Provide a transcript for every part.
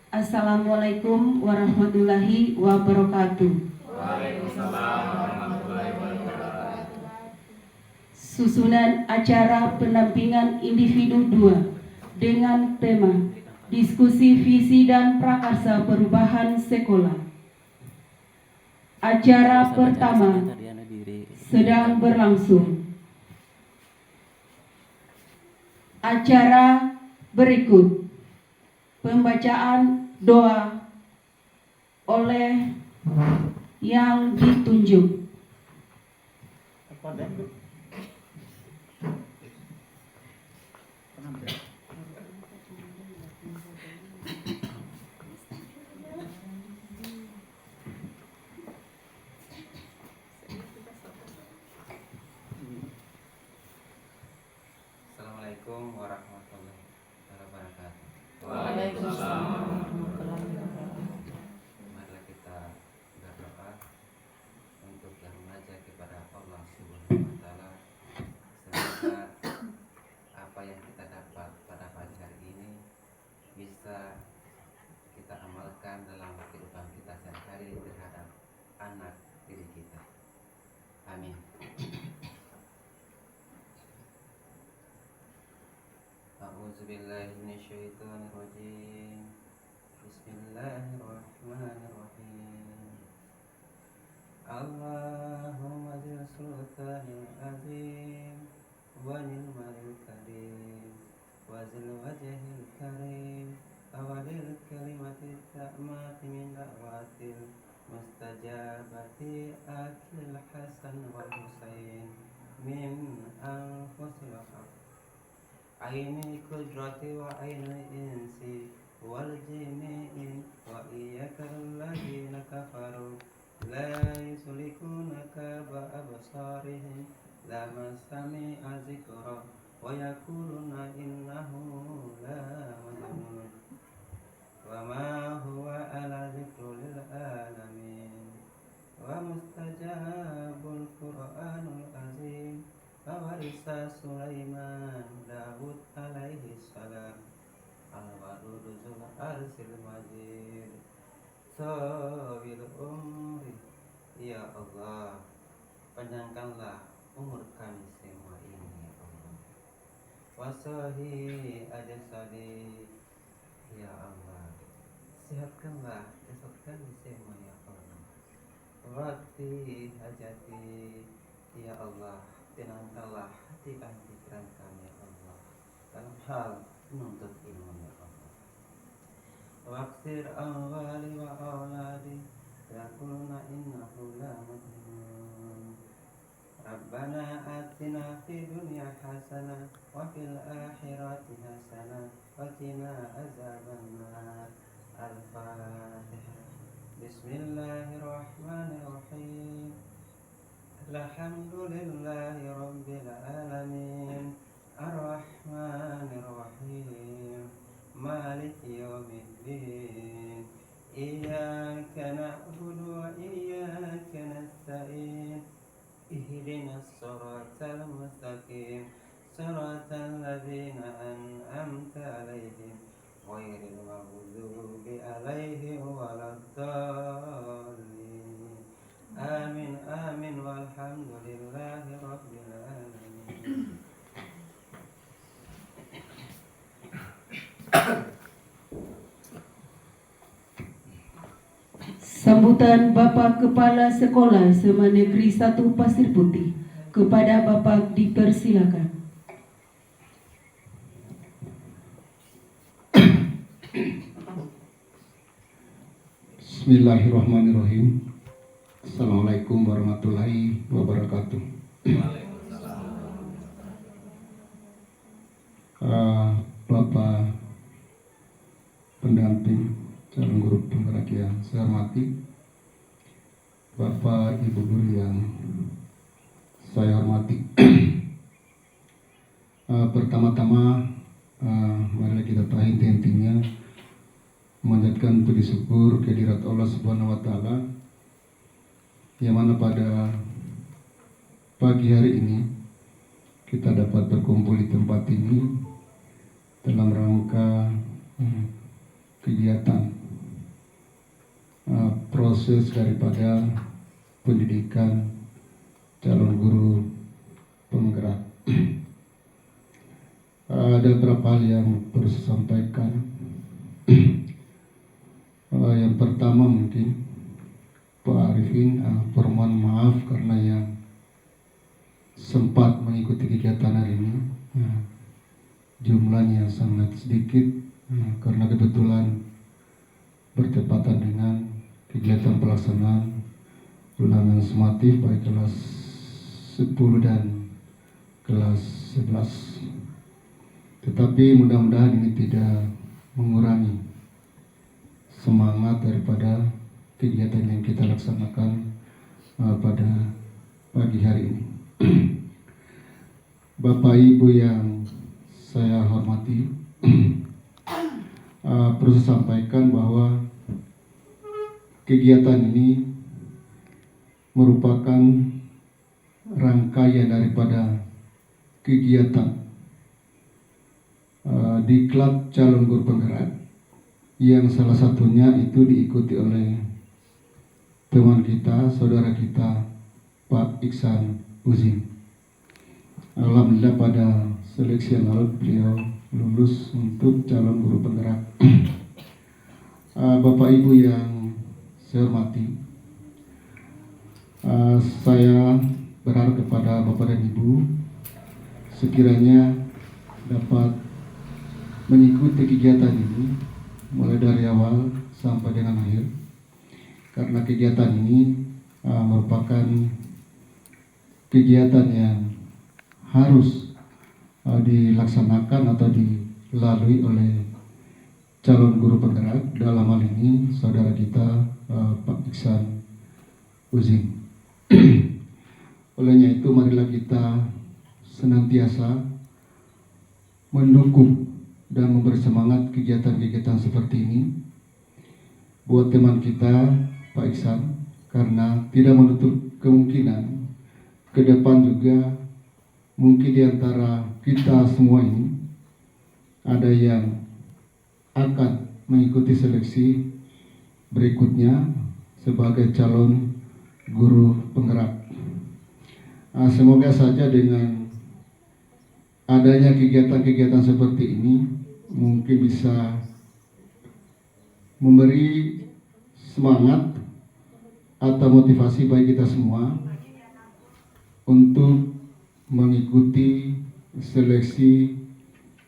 Assalamualaikum warahmatullahi wabarakatuh. Waalaikumsalam warahmatullahi wabarakatuh. Susunan acara pendampingan individu 2 dengan tema diskusi visi dan prakarsa perubahan sekolah. Acara pertama sedang berlangsung. Acara berikut pembacaan doa oleh yang ditunjuk. Assalamualaikum warahmatullahi wabarakatuh. Waalaikumsalam warahmatullahi wabarakatuh. Marilah kita berdoa untuk yang mengajak kepada Allah Subhanahu wa taala. Semoga apa yang kita dapat pada pagi hari ini bisa kita amalkan dalam kehidupan kita sehari-hari terhadap anak diri kita. Amin. A'udzubillahi minasyaitonirrajim. Bismillahirrahmanirrahim. Allahumma zil sultanil azim wa nil malil karim wa zil wajhil karim awalil kalimatit ta'mati min da'watil mustajabati akil hasan wal husain min anfusil haq aini kudrati wa aini insi wal jini'in wa iyyaka alladhina kafaru la yusulikunaka ba'absarihim lama sami'a zikra wa yakuluna innahu la majnun wa ma huwa ala zikril alamin wa mustajabul qur'anul azim Fawarisa Sulaiman Dawud alaihi salam Al-Wadudu Zul Arsil Majid Sawil umri. Ya Allah, panjangkanlah umur kami semua ini, ya Allah. Wasahi ajasadi, ya Allah. Sehatkanlah jasad kami semua, ya Allah. Wati hajati, ya Allah. Tenangkanlah hati dan pikiran kami, ya Allah, dalam hal menuntut ilmu, ya Allah. Waqsir awali wa awladi yakuluna innahu la majnun. Rabbana atina fi dunya hasanah wa fil akhirati hasanah wa qina azabannar. Al-Fatihah. Bismillahirrahmanirrahim. Alhamdulillahi rabbil alamin. Ar-Rahmanir Rahim. Maliki yaumiddin. Iyyaka na'budu wa iyyaka nasta'in. Ihdinas siratal mustaqim. Siratal ladzina an'amta 'alaihim ghairil maghdubi 'alaihim waladdallin. Amin amin walhamdulillahi rabbil alamin. Sambutan Bapak Kepala Sekolah SMA Negeri 1 Pasir Putih. Kepada Bapak dipersilakan. Bismillahirrahmanirrahim. Assalamualaikum warahmatullahi wabarakatuh. Bapak pendamping calon guru penggerak yang saya hormati, Bapak Ibu guru yang saya hormati. Pertama-tama marilah kita tahu intinya memanjatkan puji syukur kehadirat Allah Subhanahu wa taala yang mana pada pagi hari ini kita dapat berkumpul di tempat ini dalam rangka kegiatan proses daripada pendidikan calon guru penggerak. Ada beberapa hal yang perlu saya sampaikan. Yang pertama mungkin Pak Arifin, permohon maaf karena yang sempat mengikuti kegiatan hari ini jumlahnya sangat sedikit karena kebetulan bertepatan dengan kegiatan pelaksanaan ulangan sumatif baik kelas 10 dan kelas 11. Tetapi mudah-mudahan ini tidak mengurangi semangat daripada kegiatan yang kita laksanakan pada pagi hari ini. Bapak Ibu yang saya hormati, perlu saya sampaikan bahwa kegiatan ini merupakan rangkaian daripada kegiatan diklat calon guru penggerak yang salah satunya itu diikuti oleh teman kita, saudara kita, Pak Iksan Uzin. Alhamdulillah pada seleksi yang lalu beliau lulus untuk calon guru penggerak. Bapak Ibu yang saya hormati, saya berharap kepada Bapak dan Ibu sekiranya dapat mengikuti kegiatan ini mulai dari awal sampai dengan akhir, karena kegiatan ini merupakan kegiatan yang harus dilaksanakan atau dilalui oleh calon guru penggerak, dalam hal ini saudara kita Pak Iksan Uzin. Olehnya itu marilah kita senantiasa mendukung dan memberi semangat kegiatan-kegiatan seperti ini buat teman kita Pak Iksan, karena tidak menutup kemungkinan ke depan juga mungkin di antara kita semua ini ada yang akan mengikuti seleksi berikutnya sebagai calon guru penggerak. Semoga saja dengan adanya kegiatan-kegiatan seperti ini mungkin bisa memberi semangat atau motivasi bagi kita semua untuk mengikuti seleksi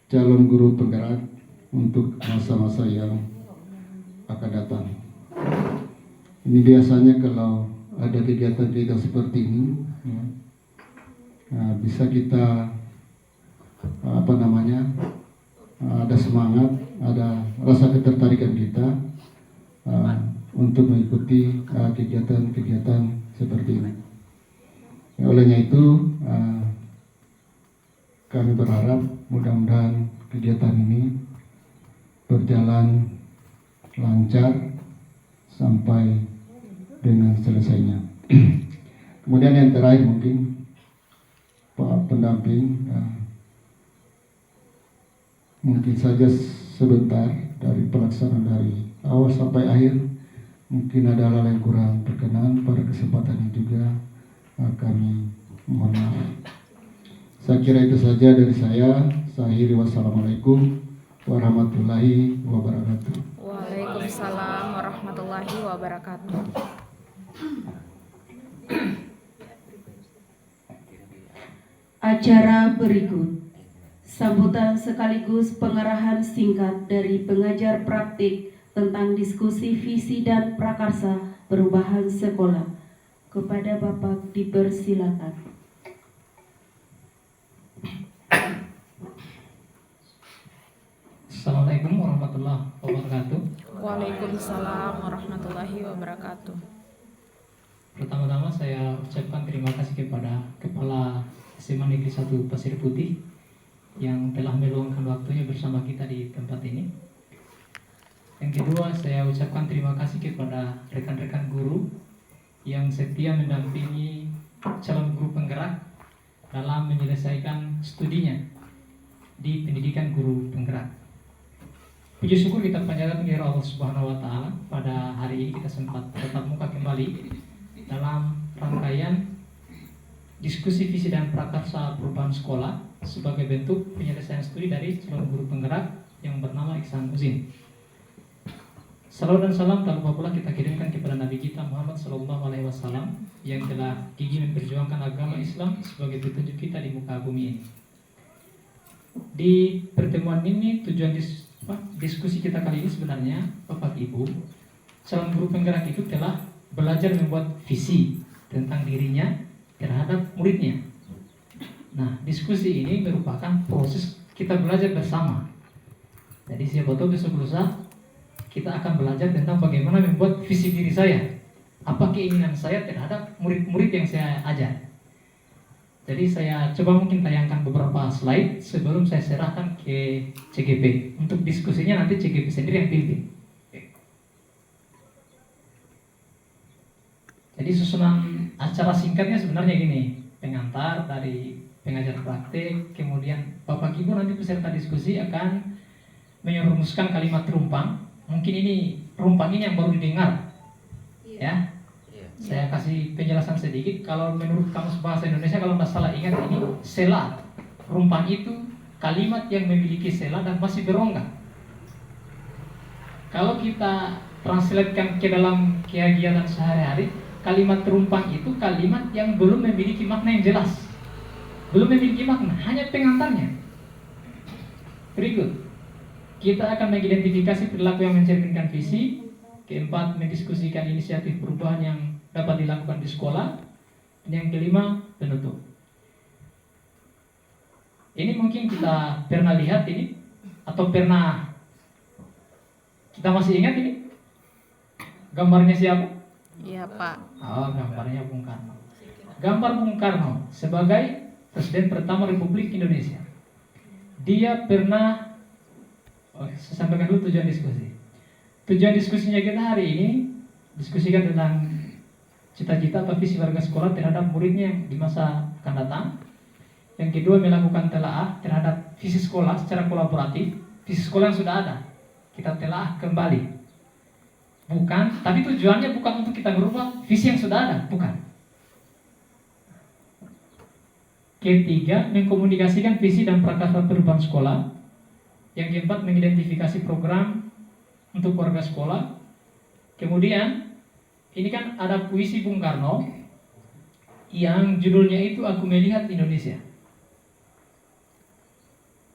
calon guru penggerak untuk masa-masa yang akan datang. Ini biasanya kalau ada kegiatan-kegiatan seperti ini bisa kita ada semangat, ada rasa ketertarikan kita untuk mengikuti kegiatan-kegiatan seperti ini. Olehnya itu kami berharap mudah-mudahan kegiatan ini berjalan lancar sampai dengan selesainya. Kemudian yang terakhir mungkin Pak pendamping, mungkin saja sebentar dari pelaksanaan dari awal sampai akhir mungkin ada hal yang kurang berkenan pada kesempatan ini juga, kami mohon maaf. Saya kira itu saja dari saya. Akhiri, wassalamualaikum warahmatullahi wabarakatuh. Waalaikumsalam warahmatullahi wabarakatuh. Acara berikut sambutan sekaligus pengarahan singkat dari pengajar praktik tentang diskusi visi dan prakarsa perubahan sekolah. Kepada Bapak dipersilakan. Assalamualaikum warahmatullahi wabarakatuh. Waalaikumsalam warahmatullahi wabarakatuh. Pertama-tama saya ucapkan terima kasih kepada Kepala SMA Negeri 1 Pasir Putih yang telah meluangkan waktunya bersama kita di tempat ini. Yang kedua, saya ucapkan terima kasih kepada rekan-rekan guru yang setia mendampingi calon guru penggerak dalam menyelesaikan studinya di pendidikan guru penggerak. Puji syukur kita panjatkan kepada Allah Subhanahu wa taala pada hari ini kita sempat tetap muka kembali dalam rangkaian diskusi visi dan prakarsa perubahan sekolah sebagai bentuk penyelesaian studi dari calon guru penggerak yang bernama Iksan Uzin. Salawat dan salam tak lupa pula kita kirimkan kepada Nabi kita Muhammad SAW yang telah gigih memperjuangkan agama Islam sebagai petunjuk kita di muka bumi ini. Di pertemuan ini tujuan diskusi kita kali ini sebenarnya Bapak Ibu, calon guru penggerak itu telah belajar membuat visi tentang dirinya terhadap muridnya. Nah, diskusi ini merupakan proses kita belajar bersama. Jadi siapa tahu besok lusa kita akan belajar tentang bagaimana membuat visi diri saya, apa keinginan saya terhadap murid-murid yang saya ajar. Jadi saya coba mungkin tayangkan beberapa slide sebelum saya serahkan ke CGP. Untuk diskusinya nanti CGP sendiri yang pimpin. Jadi susunan acara singkatnya sebenarnya gini, pengantar dari pengajar praktik, kemudian Bapak Ibu nanti peserta diskusi akan merumuskan kalimat rumpang. Mungkin ini rumpang ini yang baru didengar, ya. Saya kasih penjelasan sedikit. Kalau menurut Kamus Bahasa Indonesia, kalau nggak salah ingat ini sela. Rumpang itu kalimat yang memiliki sela dan masih berongga. Kalau kita translatekan ke dalam kegiatan sehari-hari, kalimat rumpang itu kalimat yang belum memiliki makna yang jelas, belum memiliki makna, hanya pengantarnya. Berikut, kita akan mengidentifikasi perilaku yang mencerminkan visi. Keempat, mendiskusikan inisiatif perubahan yang dapat dilakukan di sekolah. Dan yang kelima, penutup. Ini mungkin kita pernah lihat ini, atau pernah kita masih ingat ini? Gambarnya siapa? Iya Pak. Oh, gambarnya Bung Karno. Gambar Bung Karno sebagai Presiden pertama Republik Indonesia. Dia pernah, saya sampaikan dulu tujuan diskusi. Tujuan diskusinya kita hari ini diskusikan tentang cita-cita atau visi warga sekolah terhadap muridnya di masa akan datang. Yang kedua, melakukan telaah terhadap visi sekolah secara kolaboratif. Visi sekolah yang sudah ada kita telaah kembali. Bukan, tapi tujuannya bukan untuk kita merubah visi yang sudah ada, bukan. Ketiga, mengkomunikasikan visi dan prakarsa perubahan sekolah. Yang keempat, mengidentifikasi program untuk warga sekolah. Kemudian, ini kan ada puisi Bung Karno yang judulnya itu Aku Melihat Indonesia.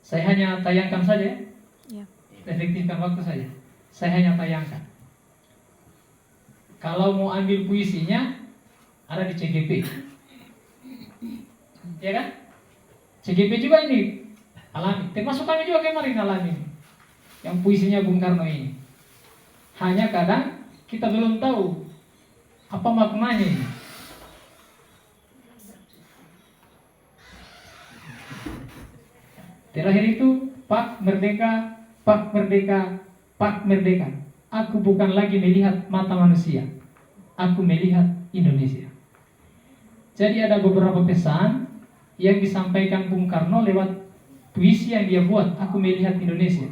Saya hanya tayangkan saja, Ya. efektifkan waktu saja. Saya hanya tayangkan. Kalau mau ambil puisinya, ada di CGP. Ya kan? CGP juga ini alami. Termasuk kami juga kemarin alami. Yang puisinya Bung Karno ini. Hanya kadang kita belum tahu apa maknanya ini. Terakhir itu Pak Merdeka, Pak Merdeka, Pak Merdeka. Aku bukan lagi melihat mata manusia, aku melihat Indonesia. Jadi ada beberapa pesan yang disampaikan Bung Karno lewat puisi yang dia buat, Aku Melihat Indonesia.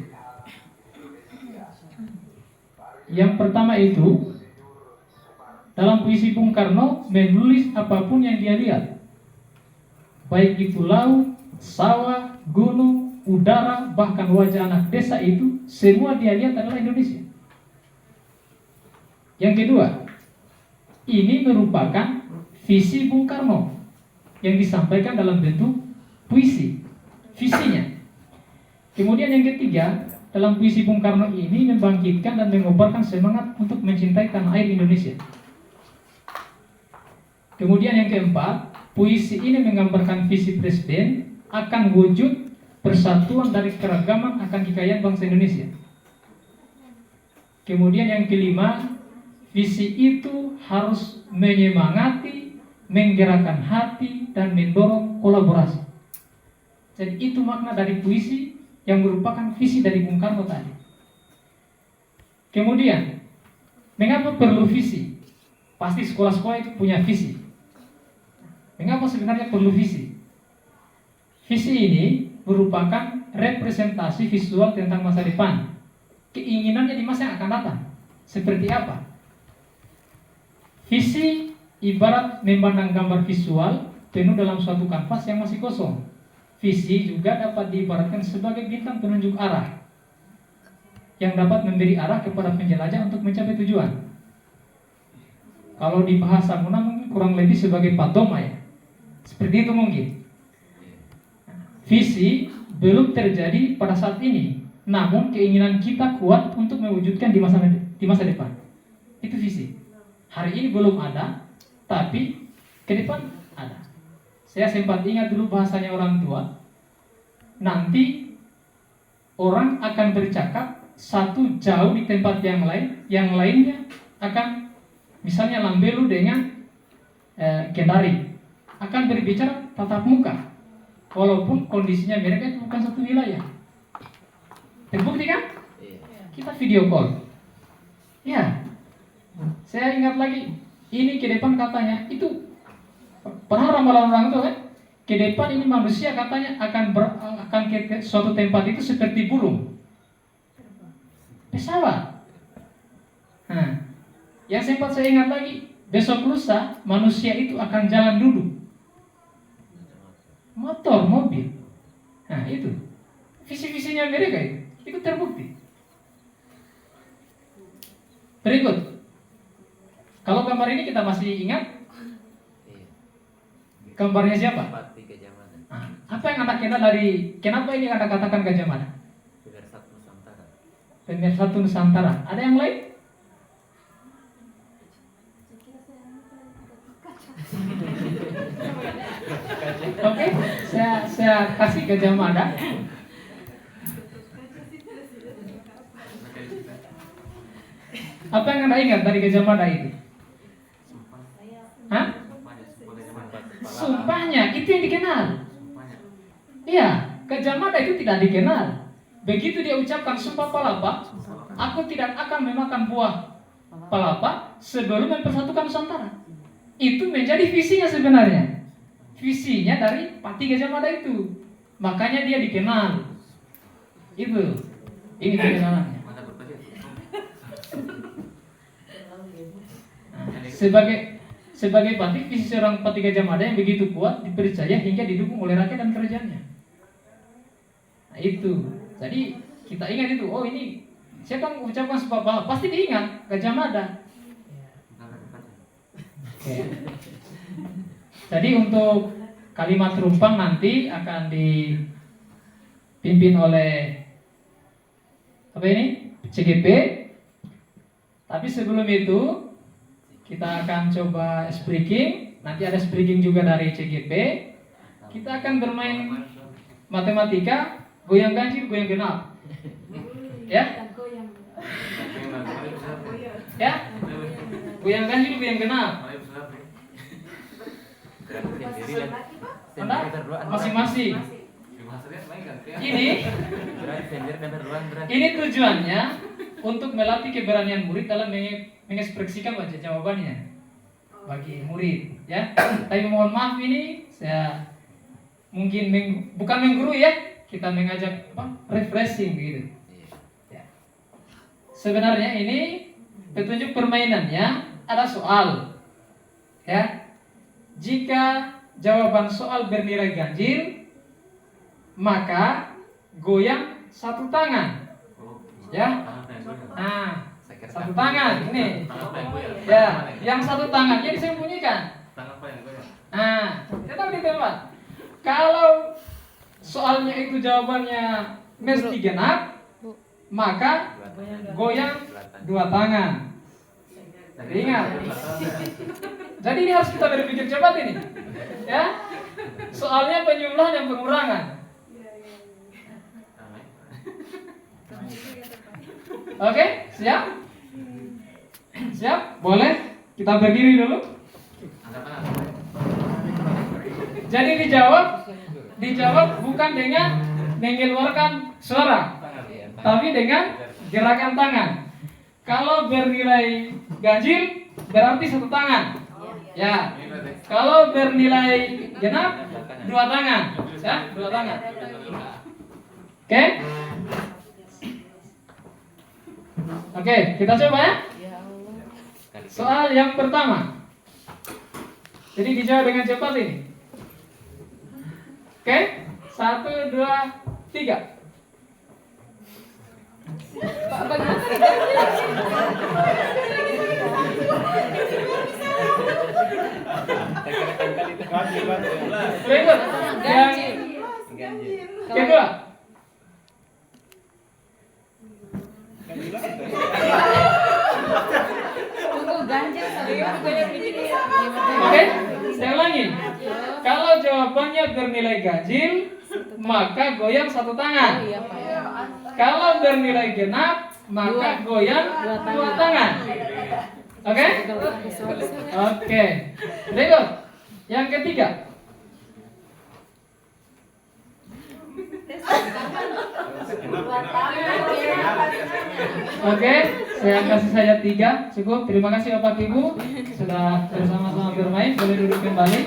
Yang pertama itu, dalam puisi Bung Karno menulis apapun yang dia lihat, baik itu laut, sawah, gunung, udara, bahkan wajah anak desa itu, semua dia lihat adalah Indonesia. Yang kedua, ini merupakan visi Bung Karno yang disampaikan dalam bentuk puisi, visinya. Kemudian yang ketiga, dalam puisi Bung Karno ini membangkitkan dan mengobarkan semangat untuk mencintai tanah air Indonesia. Kemudian yang keempat, puisi ini menggambarkan visi Presiden akan wujud persatuan dari keragaman akan kekayaan bangsa Indonesia. Kemudian yang kelima, visi itu harus menyemangati, menggerakkan hati, dan mendorong kolaborasi. Jadi itu makna dari puisi yang merupakan visi dari Bung Karno tadi. Kemudian, mengapa perlu visi? Pasti sekolah-sekolah itu punya visi. Mengapa sebenarnya perlu visi? Visi ini merupakan representasi visual tentang masa depan, keinginannya di masa yang akan datang. seperti apa? Visi ibarat memandang gambar visual penuh dalam suatu kanvas yang masih kosong. Visi juga dapat diibaratkan sebagai bintang penunjuk arah yang dapat memberi arah kepada penjelajah untuk mencapai tujuan. Kalau di bahasa Muna mungkin kurang lebih sebagai padoma ya. Seperti itu mungkin. Visi belum terjadi pada saat ini, namun keinginan kita kuat untuk mewujudkan di masa depan. Itu visi. Hari ini belum ada, tapi ke depan ada. Saya sempat ingat dulu bahasanya orang tua. Nanti orang akan bercakap satu jauh di tempat yang lain, yang lainnya akan misalnya Lambelu dengan Kendari akan berbicara tatap muka, walaupun kondisinya mereka itu bukan satu wilayah. Terbukti kan? Kita video call. Ya, saya ingat lagi. Ini ke depan katanya itu pernah ramalan orang itu kan? Ke depan ini manusia katanya akan ke suatu tempat itu seperti burung, pesawat. Nah, yang sempat saya ingat lagi, besok lusa manusia itu akan jalan duduk, motor, mobil. Nah itu visi-visinya mereka itu terbukti. Berikut, kalau gambar ini kita masih ingat, gambarnya siapa? Nah, apa yang Anda kenal dari, kenapa ini Anda katakan Gajah Mada? Pemersatu Nusantara. Ada yang lain? Oke, saya kasih Gajah Mada. Apa yang Anda ingat dari Gajah Mada itu? Hah? Sumpahnya, itu yang dikenal. Iya, Gajah Mada itu tidak dikenal. Begitu dia ucapkan sumpah palapa, aku tidak akan memakan buah palapa sebelum mempersatukan Nusantara. Itu menjadi visinya sebenarnya. Visinya dari Pati Gajah Mada itu. Makanya dia dikenal. Itu. Ini pengenalannya. Sebagai Pati, visi seorang Pati Gajah Mada yang begitu kuat dipercaya hingga didukung oleh rakyat dan kerajaannya. Nah, itu. Jadi kita ingat itu. Oh ini siapa yang mengucapkan sumpah palapa? Pasti diingat Gajah Mada. Oke. Jadi untuk kalimat rumpang nanti akan dipimpin oleh apa ini? CGP. Tapi sebelum itu kita akan coba speaking. Nanti ada speaking juga dari CGP. Kita akan bermain matematika, goyang ganjil, goyang genap. Ya? Ya? Goyang ganjil, goyang genap. Anda masing-masing. Ini tujuannya untuk melatih keberanian murid dalam mengekspresikan wajah jawabannya bagi murid, ya. Tapi mohon maaf ini saya mungkin bukan menggurui ya, kita mengajak refreshing gitu. Ya. Sebenarnya ini petunjuk permainannya ada soal, ya. Jika jawaban soal bernilai ganjil, maka goyang satu tangan, ya. Nah, satu tangan ini, ya. Yang satu tangannya disembunyikan. Nah, tetap di tempat. Kalau soalnya itu jawabannya mesti genap, maka goyang dua tangan. Ingat. Jadi ini harus kita berpikir cepat ini, ya. Soalnya penjumlahan dan pengurangan. Oke, siap? Siap? Boleh? Kita berdiri dulu. Jadi dijawab bukan dengan mengeluarkan suara, tapi dengan gerakan tangan. Kalau bernilai ganjil berarti satu tangan, ya. Kalau bernilai genap dua tangan, ya, dua tangan. Oke, kita coba ya. Soal yang pertama. Jadi dijawab dengan cepat ini. Oke? 1, 2, 3. Berikut yang kedua. Oke, saya ulangi. Kalau jawabannya bernilai ganjil, maka goyang satu tangan. Kalau bernilai genap, maka goyang dua tangan. Oke? Oke. Berikut yang ketiga. Oke, saya kasih saja 3, cukup. Terima kasih Bapak Ibu sudah bersama-sama bermain. Boleh duduk kembali.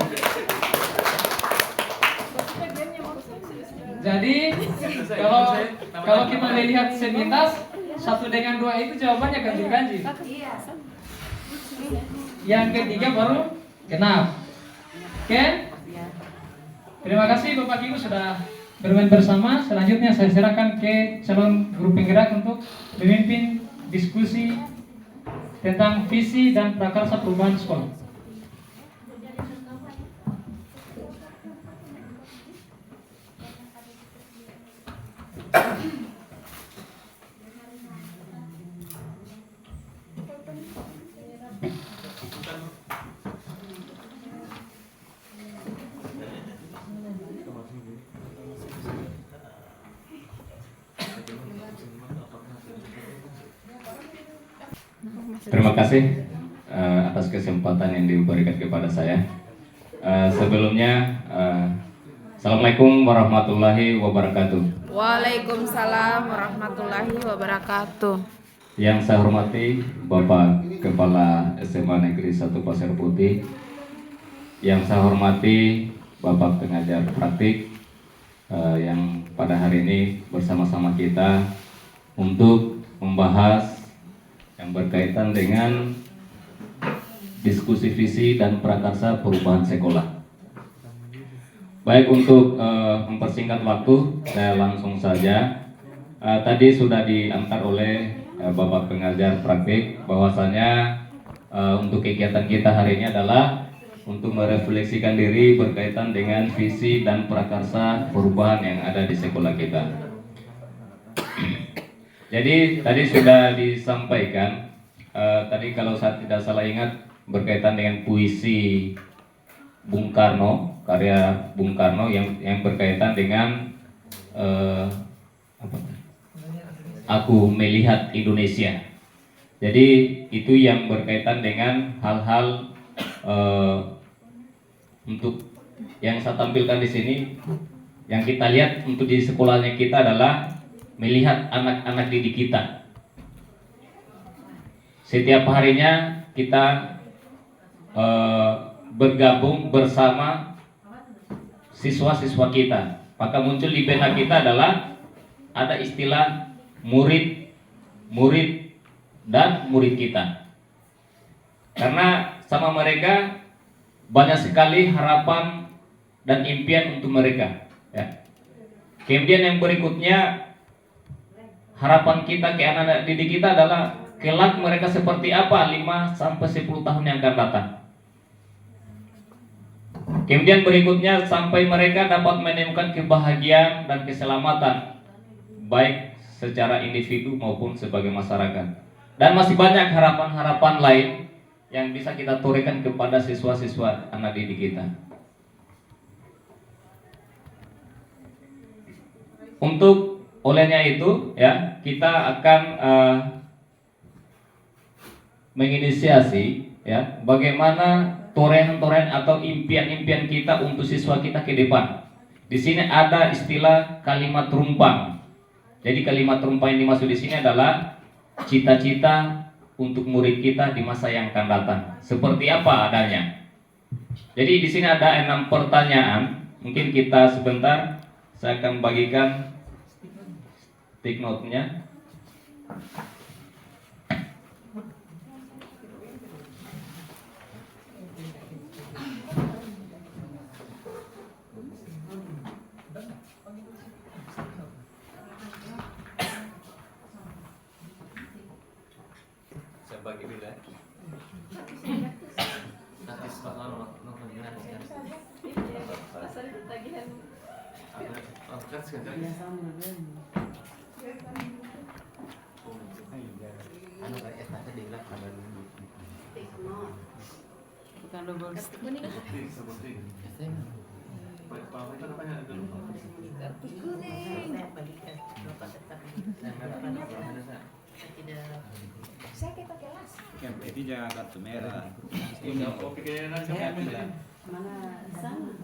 Jadi kalau kita melihat sepintas 1 dengan 2 itu jawabannya ganjil-ganjil. Yang ketiga baru genap. Oke? Terima kasih Bapak Ibu sudah bermain bersama. Selanjutnya saya serahkan ke calon guru penggerak untuk memimpin diskusi tentang visi dan prakarsa perubahan sekolah. Terima kasih atas kesempatan yang diberikan kepada saya. Sebelumnya, Assalamualaikum warahmatullahi wabarakatuh. Waalaikumsalam warahmatullahi wabarakatuh. Yang saya hormati Bapak Kepala SMA Negeri 1 Pasir Putih, yang saya hormati Bapak pengajar praktik yang pada hari ini bersama-sama kita untuk membahas yang berkaitan dengan diskusi visi dan prakarsa perubahan sekolah. Baik, untuk mempersingkat waktu, saya langsung saja. Tadi sudah diantar oleh Bapak pengajar praktik bahwasanya untuk kegiatan kita hari ini adalah untuk merefleksikan diri berkaitan dengan visi dan prakarsa perubahan yang ada di sekolah kita. Jadi tadi sudah disampaikan, tadi kalau saya tidak salah ingat berkaitan dengan puisi Bung Karno, karya Bung Karno yang berkaitan dengan Aku Melihat Indonesia. Jadi itu yang berkaitan dengan hal-hal untuk yang saya tampilkan di sini, yang kita lihat untuk di sekolahnya kita adalah melihat anak-anak didik kita. Setiap harinya kita bergabung bersama siswa-siswa kita. Maka muncul di benak kita adalah ada istilah murid dan murid kita. Karena sama mereka banyak sekali harapan dan impian untuk mereka. Ya. Kemudian yang berikutnya, harapan kita ke anak-anak didik kita adalah kelak mereka seperti apa 5-10 tahun yang akan datang. Kemudian berikutnya sampai mereka dapat menemukan kebahagiaan dan keselamatan baik secara individu maupun sebagai masyarakat. Dan masih banyak harapan-harapan lain yang bisa kita torehkan kepada siswa-siswa anak didik kita. Untuk olehnya itu, ya, kita akan menginisiasi, ya, bagaimana torehan-torehan atau impian-impian kita untuk siswa kita ke depan. Di sini ada istilah kalimat rumpang. Jadi kalimat rumpang yang dimaksud di sini adalah cita-cita untuk murid kita di masa yang akan datang. Seperti apa adanya? Jadi di sini ada 6 pertanyaan. Mungkin kita sebentar, saya akan bagikan take note-nya. berbagi bila. Nanti setelah nonton ini nanti kan. Kan sekarang. Anu kayak tadi dibilang kabar Bukan double stick. Itu jangan kartu merah. Mana sana?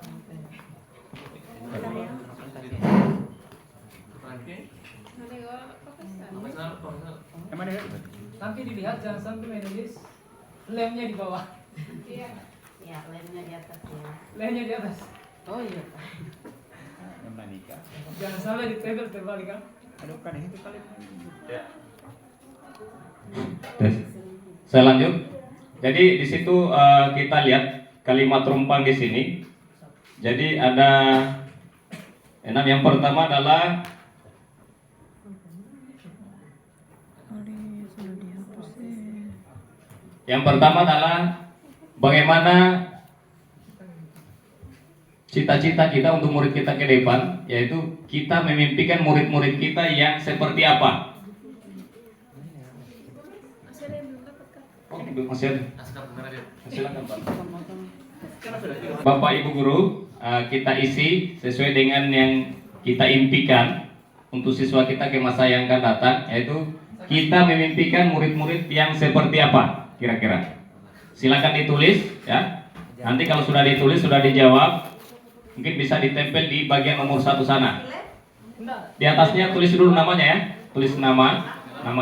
Nanti dilihat jangan sampai menulis lemnya di bawah, Ya, lemnya di atas ya. lemnya di atas. Oh iya. Menikah. Jangan sampai ditempel terbalik kan. Aduh kan itu kali. Tes. Saya lanjut. Jadi di situ kita lihat kalimat rumpang di sini. Jadi ada 6. Yang pertama adalah bagaimana cita-cita kita untuk murid kita ke depan, yaitu kita memimpikan murid-murid kita yang seperti apa. Oh, masih ada. Silakan Pak. Bapak Ibu Guru, kita isi sesuai dengan yang kita impikan untuk siswa kita ke masa yang akan datang, yaitu kita memimpikan murid-murid yang seperti apa kira-kira. Silakan ditulis ya. Nanti kalau sudah ditulis, sudah dijawab, mungkin bisa ditempel di bagian nomor 1 sana. Di atasnya tulis dulu namanya ya. Tulis nama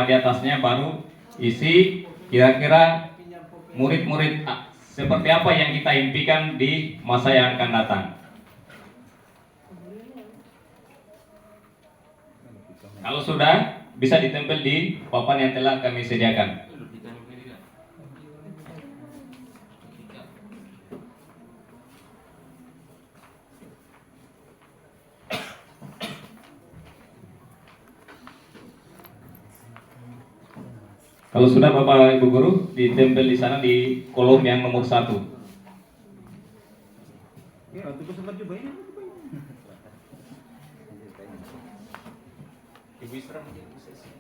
di atasnya, baru isi kira-kira murid-murid seperti apa yang kita impikan di masa yang akan datang. Kalau sudah, bisa ditempel di papan yang telah kami sediakan. Kalau sudah Bapak Ibu Guru, ditempel di sana di kolom yang nomor 1. Ya, untuk sempat coba ini. Ibu Isra mungkin bisa sih.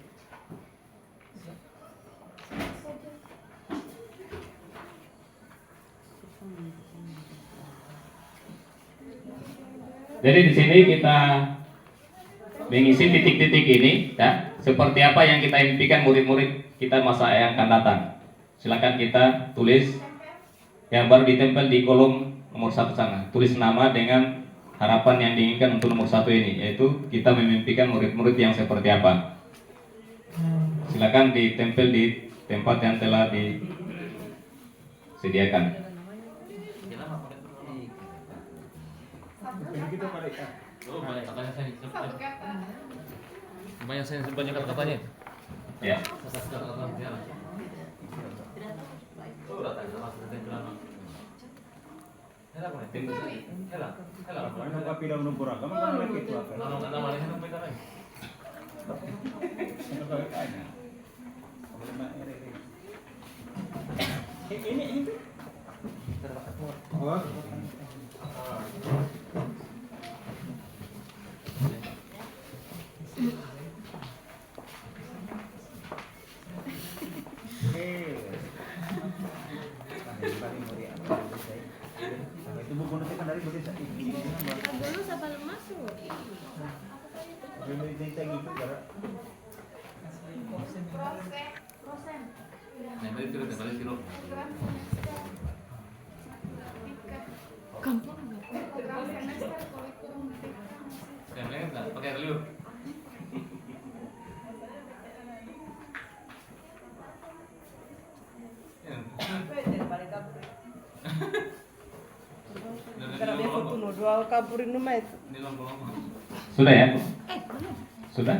Jadi di sini kita mengisi titik-titik ini, ya, seperti apa yang kita impikan murid-murid kita masa yang akan datang. Silakan kita tulis, yang baru ditempel di kolom nomor 1 sana. Tulis nama dengan harapan yang diinginkan untuk nomor 1 ini, yaitu kita memimpikan murid-murid yang seperti apa. Silakan ditempel di tempat yang telah disediakan. Banyak saya banyak kata-katanya. Ya. Ano ka pilang ng buraga? Ano ka ito? Ano ka kanya? Ini. Oh. Itu buku nanti kan dari beli sakit. Dulu sebelum masuk. Beli dari tadi itu gara. Nah, balik kilo. Kampung. Yang enggak pakai liur. Sudah ya? Sudah?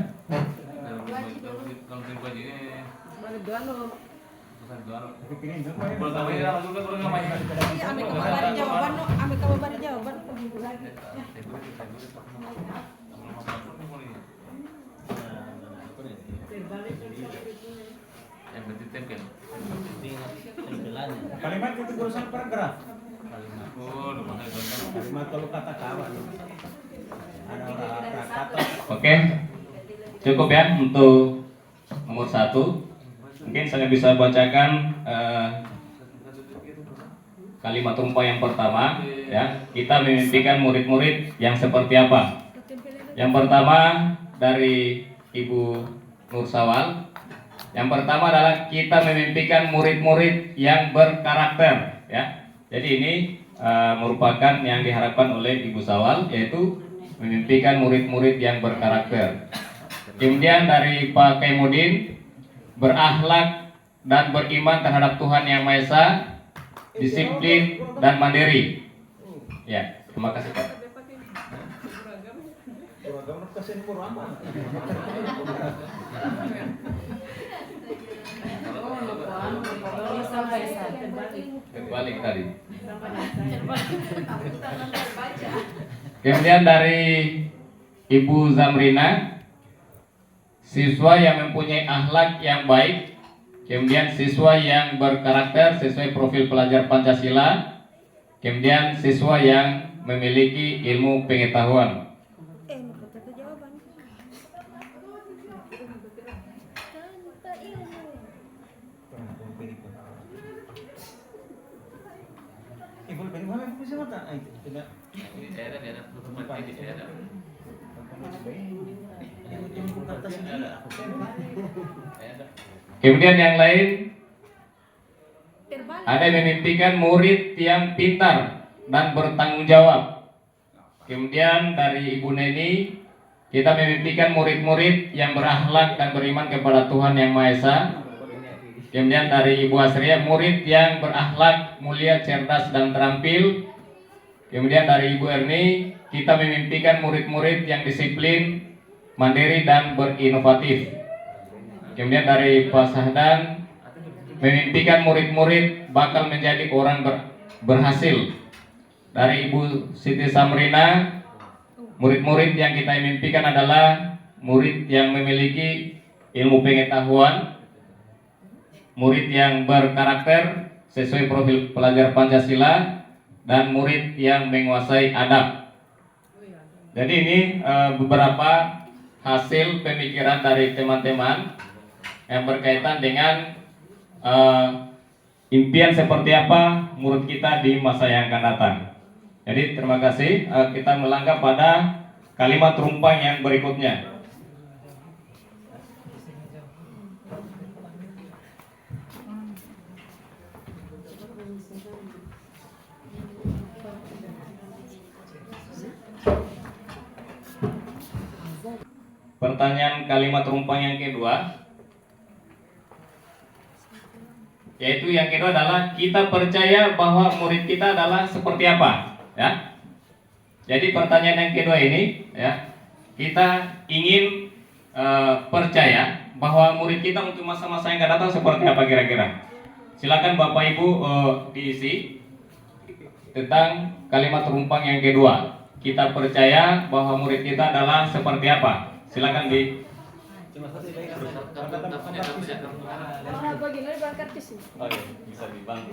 Yang berarti tempel. Kalimat itu urusan paragraf. Kalimat kalau kata kawan. Ada orang kata. Oke, cukup ya untuk nomor 1. Mungkin saya bisa bacakan kalimat tumpah yang pertama ya. Kita memimpikan murid-murid yang seperti apa? Yang pertama dari Ibu Nur Sawal. Yang pertama adalah kita memimpikan murid-murid yang berkarakter ya. Jadi ini merupakan yang diharapkan oleh Ibu Sawal, yaitu memimpikan murid-murid yang berkarakter. Kemudian dari Pak Kaimudin, berakhlak dan beriman terhadap Tuhan Yang Maha Esa, disiplin dan mandiri. Ya, terima kasih Pak. Kebalik tadi. Kemudian dari Ibu Zamrina, siswa yang mempunyai akhlak yang baik. Kemudian siswa yang berkarakter sesuai profil pelajar Pancasila. Kemudian siswa yang memiliki ilmu pengetahuan. Ibu dari mana bisa mata? Itu tidak. Kemudian yang lain, ada yang memimpikan murid yang pintar dan bertanggung jawab. Kemudian dari Ibu Neni, kita memimpikan murid-murid yang berakhlak dan beriman kepada Tuhan Yang Maha Esa. Kemudian dari Ibu Asria, murid yang berakhlak, mulia, cerdas, dan terampil. Kemudian dari Ibu Erni, kita memimpikan murid-murid yang disiplin, mandiri, dan berinovatif. Kemudian dari Pak Sahdan, memimpikan murid-murid bakal menjadi orang berhasil. Dari Ibu Siti Samrina, murid-murid yang kita mimpikan adalah murid yang memiliki ilmu pengetahuan, murid yang berkarakter sesuai profil pelajar Pancasila, dan murid yang menguasai adab. Jadi ini beberapa hasil pemikiran dari teman-teman yang berkaitan dengan impian seperti apa murid kita di masa yang akan datang. Jadi terima kasih. Kita melangkah pada kalimat rumpang yang berikutnya. Pertanyaan kalimat rumpang yang kedua, yaitu yang kedua adalah kita percaya bahwa murid kita adalah seperti apa, ya. Jadi pertanyaan yang kedua ini, ya, kita ingin percaya bahwa murid kita untuk masa-masa yang akan datang seperti apa kira-kira. Silakan Bapak Ibu diisi tentang kalimat rumpang yang kedua. Kita percaya bahwa murid kita adalah seperti apa. Silakan di. Oh iya, bisa dibantu.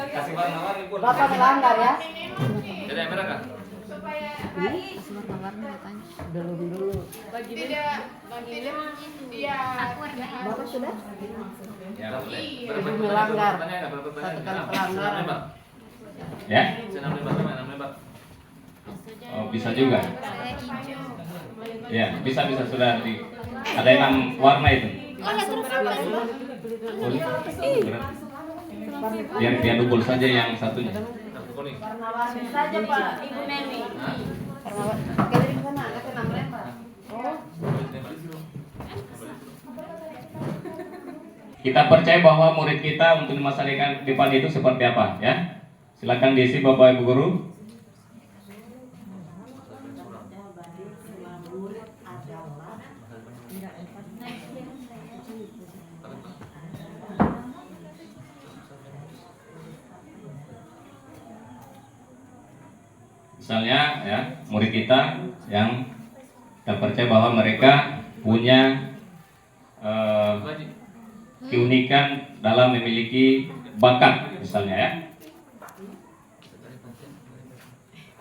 Kasih warna-warni pun. Bapak melanggar ya. Ada yang merah kan? Dulu. Bapak sudah? Ya, boleh. Ibu melanggar. Satu kali pelanggaran. Ya? Oh, bisa juga. Ya, bisa sudah di. Ada yang 6 warna itu. Biar double saja yang satunya. Warna-warni saja Pak, Ibu Neni. Pakai dari mana? Kasih 6 lembar. Oh. Kita percaya bahwa murid kita untuk masa depan itu seperti apa, ya? Silakan diisi Bapak Ibu Guru. Misalnya ya, murid kita yang kita percaya bahwa mereka punya keunikan dalam memiliki bakat misalnya ya.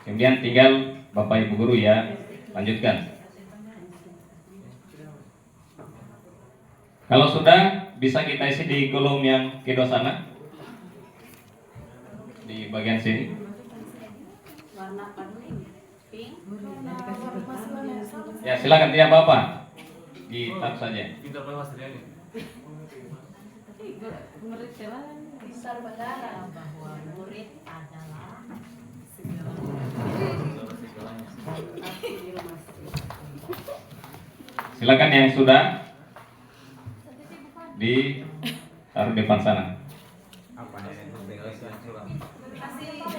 Kemudian tinggal Bapak Ibu guru ya lanjutkan. Kalau sudah bisa kita isi di kolom yang kedua sana, di bagian sini. Warna apa dulu ini? Pink. Ya silakan tidak apa-apa, di tab saja. Murid siapa? Besar Bandara bahwa murid adalah Silakan yang sudah di taruh depan sana. Apa yang suram?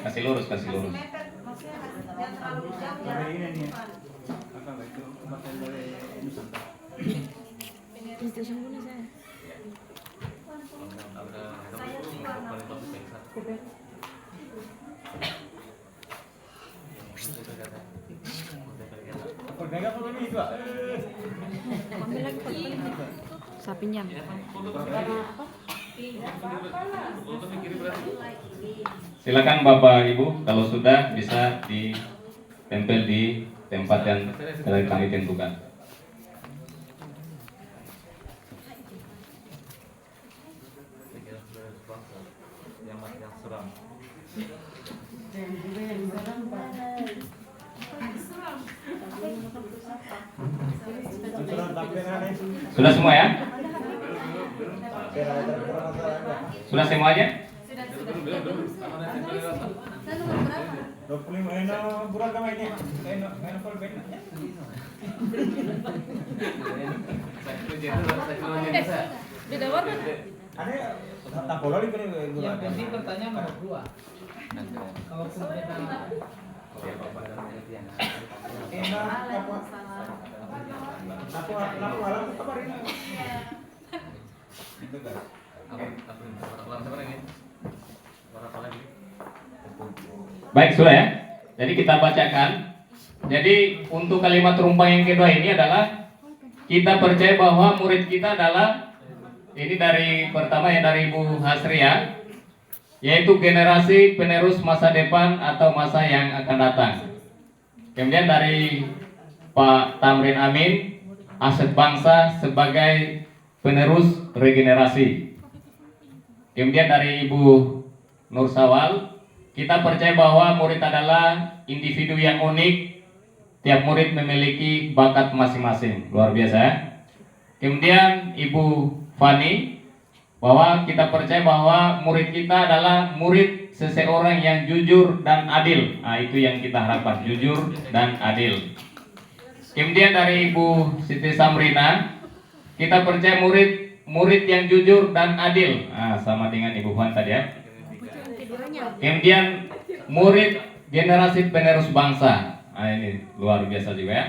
Kasih lurus, kasih lurus. Jangan terlalu jauh ya. Ini nih. Apa itu? Kemarin dari Nusantara. Pegang apa ini itu? Ambil lagi Pak. Saya pinjam. Silakan Bapak Ibu, kalau sudah bisa ditempel di tempat yang telah kami tentukan. Yang suram. Sudah semua ya? Sudah semuanya? 25 bulan kami ini. Full bed. Beda warna. Ada tak boleh ini bulan. Yang penting pertanyaan nomor 2. Kalau beda Aku halang kabar ini. Baik, sudah ya. Jadi kita bacakan. Jadi untuk kalimat rumpang yang kedua ini adalah kita percaya bahwa murid kita adalah ini dari pertama yang dari Ibu Hasria, yaitu generasi penerus masa depan atau masa yang akan datang. Kemudian dari Pak Tamrin Amin, aset bangsa sebagai penerus regenerasi. Kemudian dari Ibu Nur Sawal, kita percaya bahwa murid adalah individu yang unik. Tiap murid memiliki bakat masing-masing. Luar biasa ya. Kemudian Ibu Fani, bahwa kita percaya bahwa murid kita adalah murid seseorang yang jujur dan adil. Nah, itu yang kita harapkan, jujur dan adil. Kemudian dari Ibu Siti Samrina, kita percaya murid yang jujur dan adil. Nah, sama dengan Ibu Fan tadi ya. Kemudian murid generasi penerus bangsa. Nah, ini luar biasa juga ya.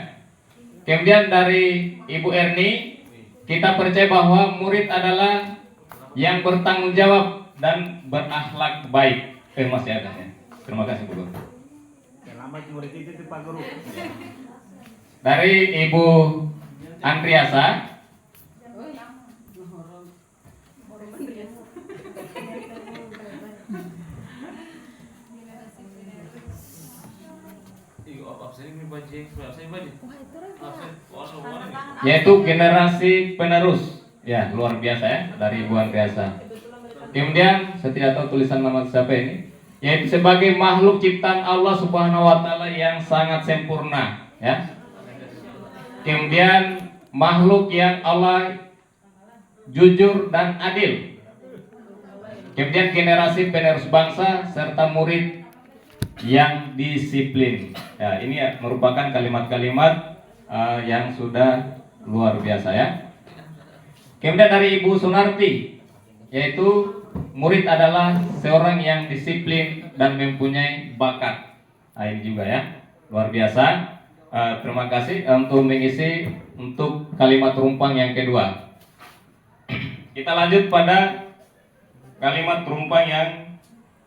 Kemudian dari Ibu Erni, kita percaya bahwa murid adalah yang bertanggung jawab dan berakhlak baik. Masih ada ya. Terima kasih Bu Guru. Lama murid itu Pak Guru. Dari Ibu Andriasa, yaitu generasi penerus. Ya, luar biasa ya, dari Ibu Andriasa. Kemudian saya tidak tahu tulisan nama siapa ini, yaitu sebagai makhluk ciptaan Allah Subhanahu wa taala yang sangat sempurna, ya. Kemudian makhluk yang Allah jujur dan adil. Kemudian generasi penerus bangsa serta murid yang disiplin. Ya, ini merupakan kalimat-kalimat yang sudah luar biasa ya. Kemudian dari Ibu Sunarti, yaitu murid adalah seorang yang disiplin dan mempunyai bakat. Nah, ini juga ya, luar biasa. Terima kasih untuk mengisi untuk kalimat rumpang yang kedua. Kita lanjut pada kalimat rumpang yang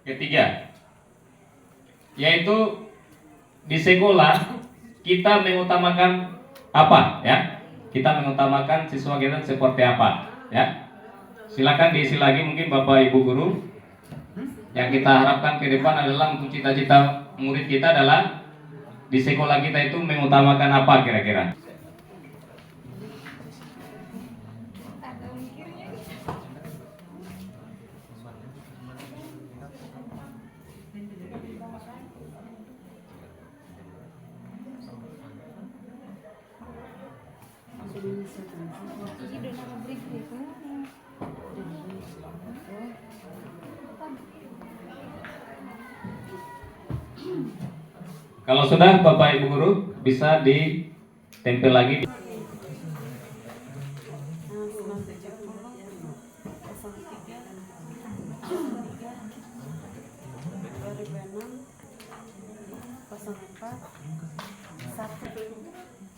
ketiga, yaitu di sekolah kita mengutamakan apa ya? kita mengutamakan siswa kita seperti apa, ya. Silakan diisi lagi mungkin Bapak Ibu guru. Yang kita harapkan ke depan adalah untuk cita-cita murid kita adalah di sekolah kita itu mengutamakan apa kira-kira? Kalau sudah Bapak Ibu guru bisa ditempel lagi.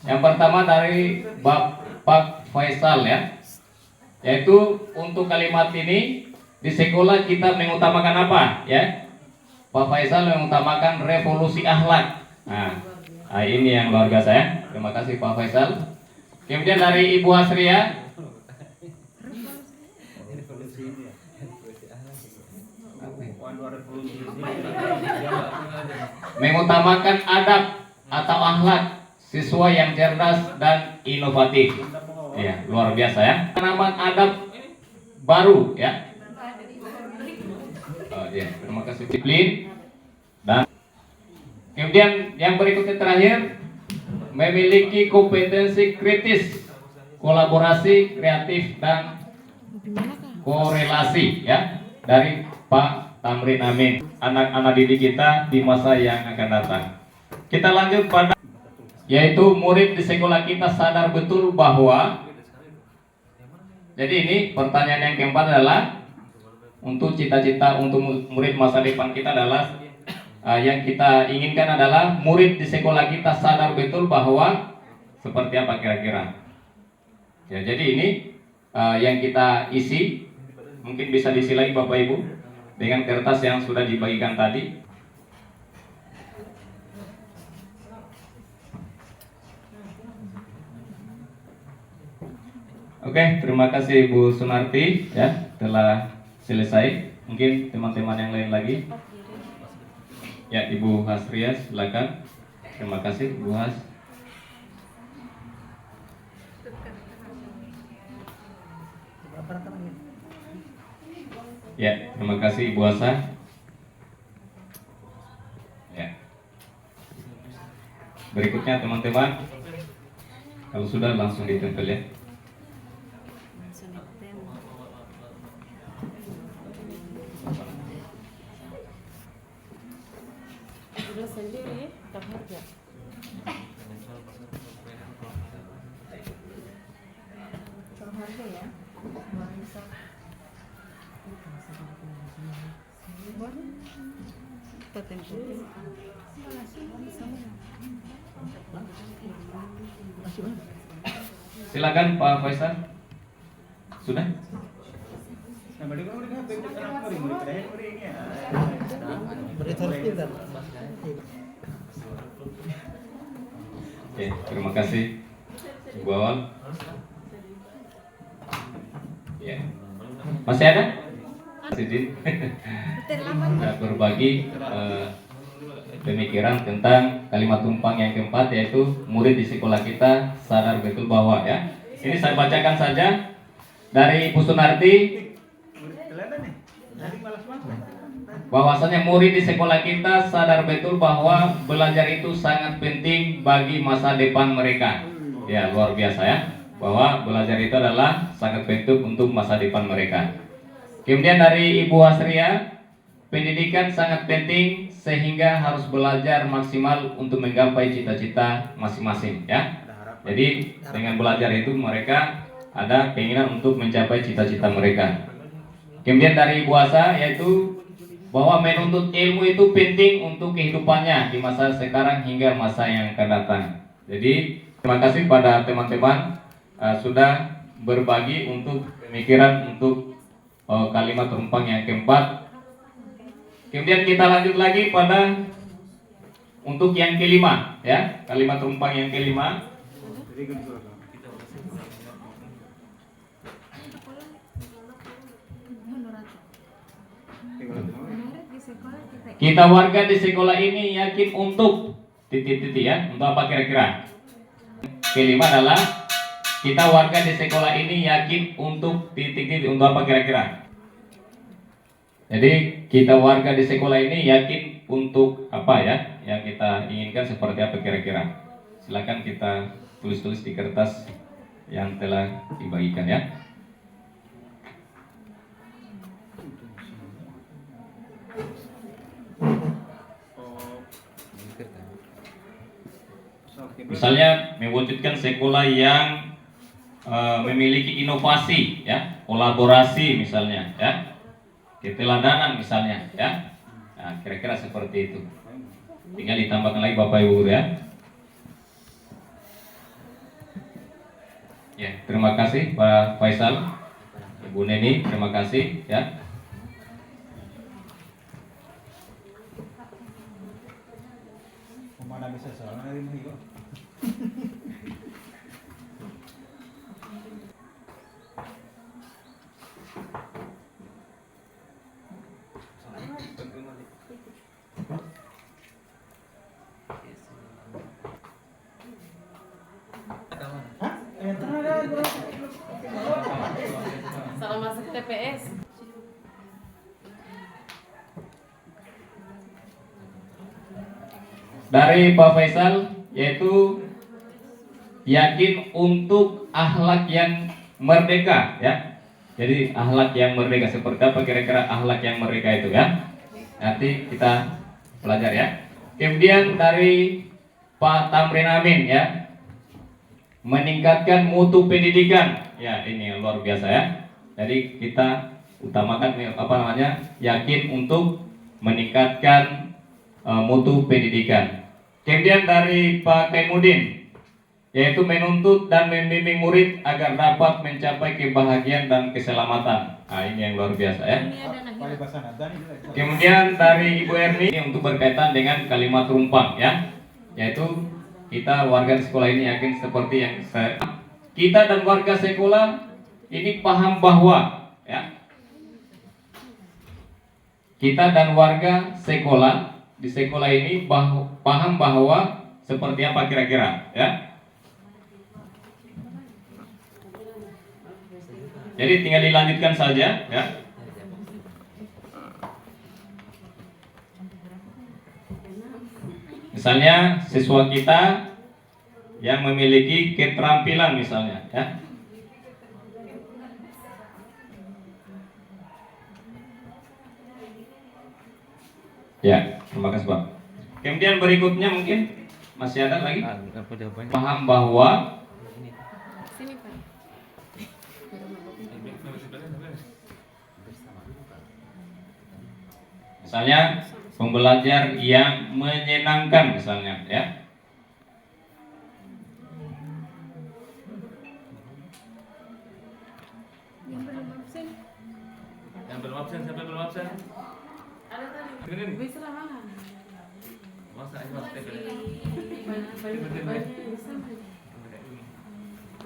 Yang pertama dari Bapak Faisal ya, yaitu untuk kalimat ini di sekolah kita mengutamakan apa ya? Pak Faisal mengutamakan revolusi akhlak. Nah, ini yang luar biasa ya. Terima kasih Pak Faisal. Kemudian dari Ibu Hasria, mengutamakan adab atau akhlak siswa yang cerdas dan inovatif. Ya, luar biasa ya. Penanaman adab baru ya. Ya, terima kasih disiplin. Dan kemudian yang berikutnya terakhir, memiliki kompetensi kritis, kolaborasi, kreatif dan korelasi ya dari Pak Tamrin Amin, anak-anak didik kita di masa yang akan datang. Kita lanjut pada yaitu murid di sekolah kita sadar betul bahwa, jadi ini pertanyaan yang keempat adalah untuk cita-cita untuk murid masa depan kita adalah yang kita inginkan adalah murid di sekolah kita sadar betul bahwa seperti apa kira-kira. Ya, jadi ini yang kita isi, mungkin bisa diisi lagi Bapak Ibu dengan kertas yang sudah dibagikan tadi. Oke, terima kasih Bu Sunarti ya telah selesai. Mungkin teman-teman yang lain lagi. Ya, Ibu Hasria silakan. Terima kasih Bu Has. Ya, terima kasih Ibu Asa. Ya. Berikutnya teman-teman, kalau sudah langsung ditempel ya. Sendiri tak harga. Tak harga ya. Silakan Pak Faisal. Sudah? Oke, terima kasih Ibu Awal. Ya. Masih ada? Sidin sudah berbagi pemikiran tentang kalimat tumpang yang keempat, yaitu murid di sekolah kita sadar betul bahwa ya. Ini saya bacakan saja dari Ibu Sunarti. Bahwasanya murid di sekolah kita sadar betul bahwa belajar itu sangat penting bagi masa depan mereka. Ya, luar biasa ya. Bahwa belajar itu adalah sangat penting untuk masa depan mereka. Kemudian dari Ibu Hasria, pendidikan sangat penting sehingga harus belajar maksimal untuk menggapai cita-cita masing-masing ya. Jadi dengan belajar itu mereka ada keinginan untuk mencapai cita-cita mereka. Kemudian dari Ibu Asa, yaitu bahwa menuntut ilmu itu penting untuk kehidupannya di masa sekarang hingga masa yang akan datang. Jadi terima kasih pada teman-teman sudah berbagi untuk pemikiran untuk kalimat tumpang yang keempat. Kemudian kita lanjut lagi pada untuk yang kelima ya, kalimat tumpang yang kelima. Kita warga di sekolah ini yakin untuk titik-titik ya. Untuk apa kira-kira? Kelima adalah kita warga di sekolah ini yakin untuk titik-titik. Untuk apa kira-kira? Jadi kita warga di sekolah ini yakin untuk apa ya? Yang kita inginkan seperti apa kira-kira? Silakan kita tulis-tulis di kertas yang telah dibagikan ya. Misalnya mewujudkan sekolah yang memiliki inovasi ya, kolaborasi misalnya ya, keteladanan misalnya ya. Nah, kira-kira seperti itu. Tinggal ditambahkan lagi Bapak Ibu Guru ya. Ya, terima kasih Pak Faisal, Ibu Neni, terima kasih ya. Mana bisa soalnya dari Mio. Salah masuk TPS. Dari Pak Faisal, yaitu yakin untuk akhlak yang merdeka ya. Jadi akhlak yang merdeka seperti apa kira-kira akhlak yang merdeka itu ya? Nanti kita belajar ya. Kemudian dari Pak Tamrin Amin ya, meningkatkan mutu pendidikan ya, ini luar biasa ya. Jadi kita utamakan apa namanya, yakin untuk meningkatkan mutu pendidikan. Kemudian dari Pak Kaimudin, yaitu menuntut dan membimbing murid agar dapat mencapai kebahagiaan dan keselamatan. Nah, ini yang luar biasa ya. Kemudian dari Ibu Erni untuk berkaitan dengan kalimat rumpang ya, yaitu kita warga di sekolah ini yakin seperti yang kita dan warga sekolah ini paham bahwa ya, kita dan warga sekolah di sekolah ini paham bahwa seperti apa kira-kira ya. Jadi tinggal dilanjutkan saja ya. Misalnya siswa kita yang memiliki keterampilan misalnya ya. Ya, terima kasih Pak. Kemudian berikutnya mungkin masih ada lagi. Paham bahwa Sini Pak. misalnya pembelajar yang menyenangkan misalnya ya. Yang belum absen, siapa yang belum absen? Ada tadi. Bisa lah mana? Masa ini mas TPS?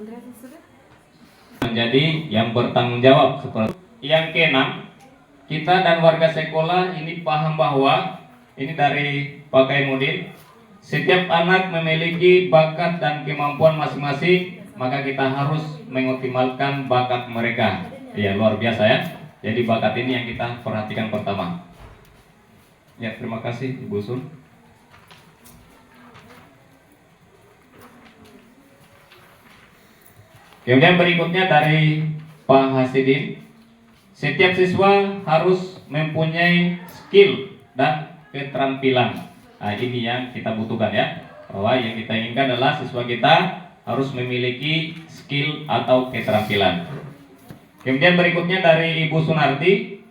Andreas sudah? Menjadi yang bertanggung jawab seperti yang keenam, kita dan warga sekolah ini paham bahwa ini dari Pak Kaimudin, setiap anak memiliki bakat dan kemampuan masing-masing, maka kita harus mengoptimalkan bakat mereka. Ya, luar biasa ya. Jadi bakat ini yang kita perhatikan pertama. Ya, terima kasih Ibu Sun. Kemudian berikutnya dari Pak Hasidin, setiap siswa harus mempunyai skill dan keterampilan. Nah, ini yang kita butuhkan ya, bahwa yang kita inginkan adalah siswa kita harus memiliki skill atau keterampilan. Kemudian berikutnya dari Ibu Sunarti,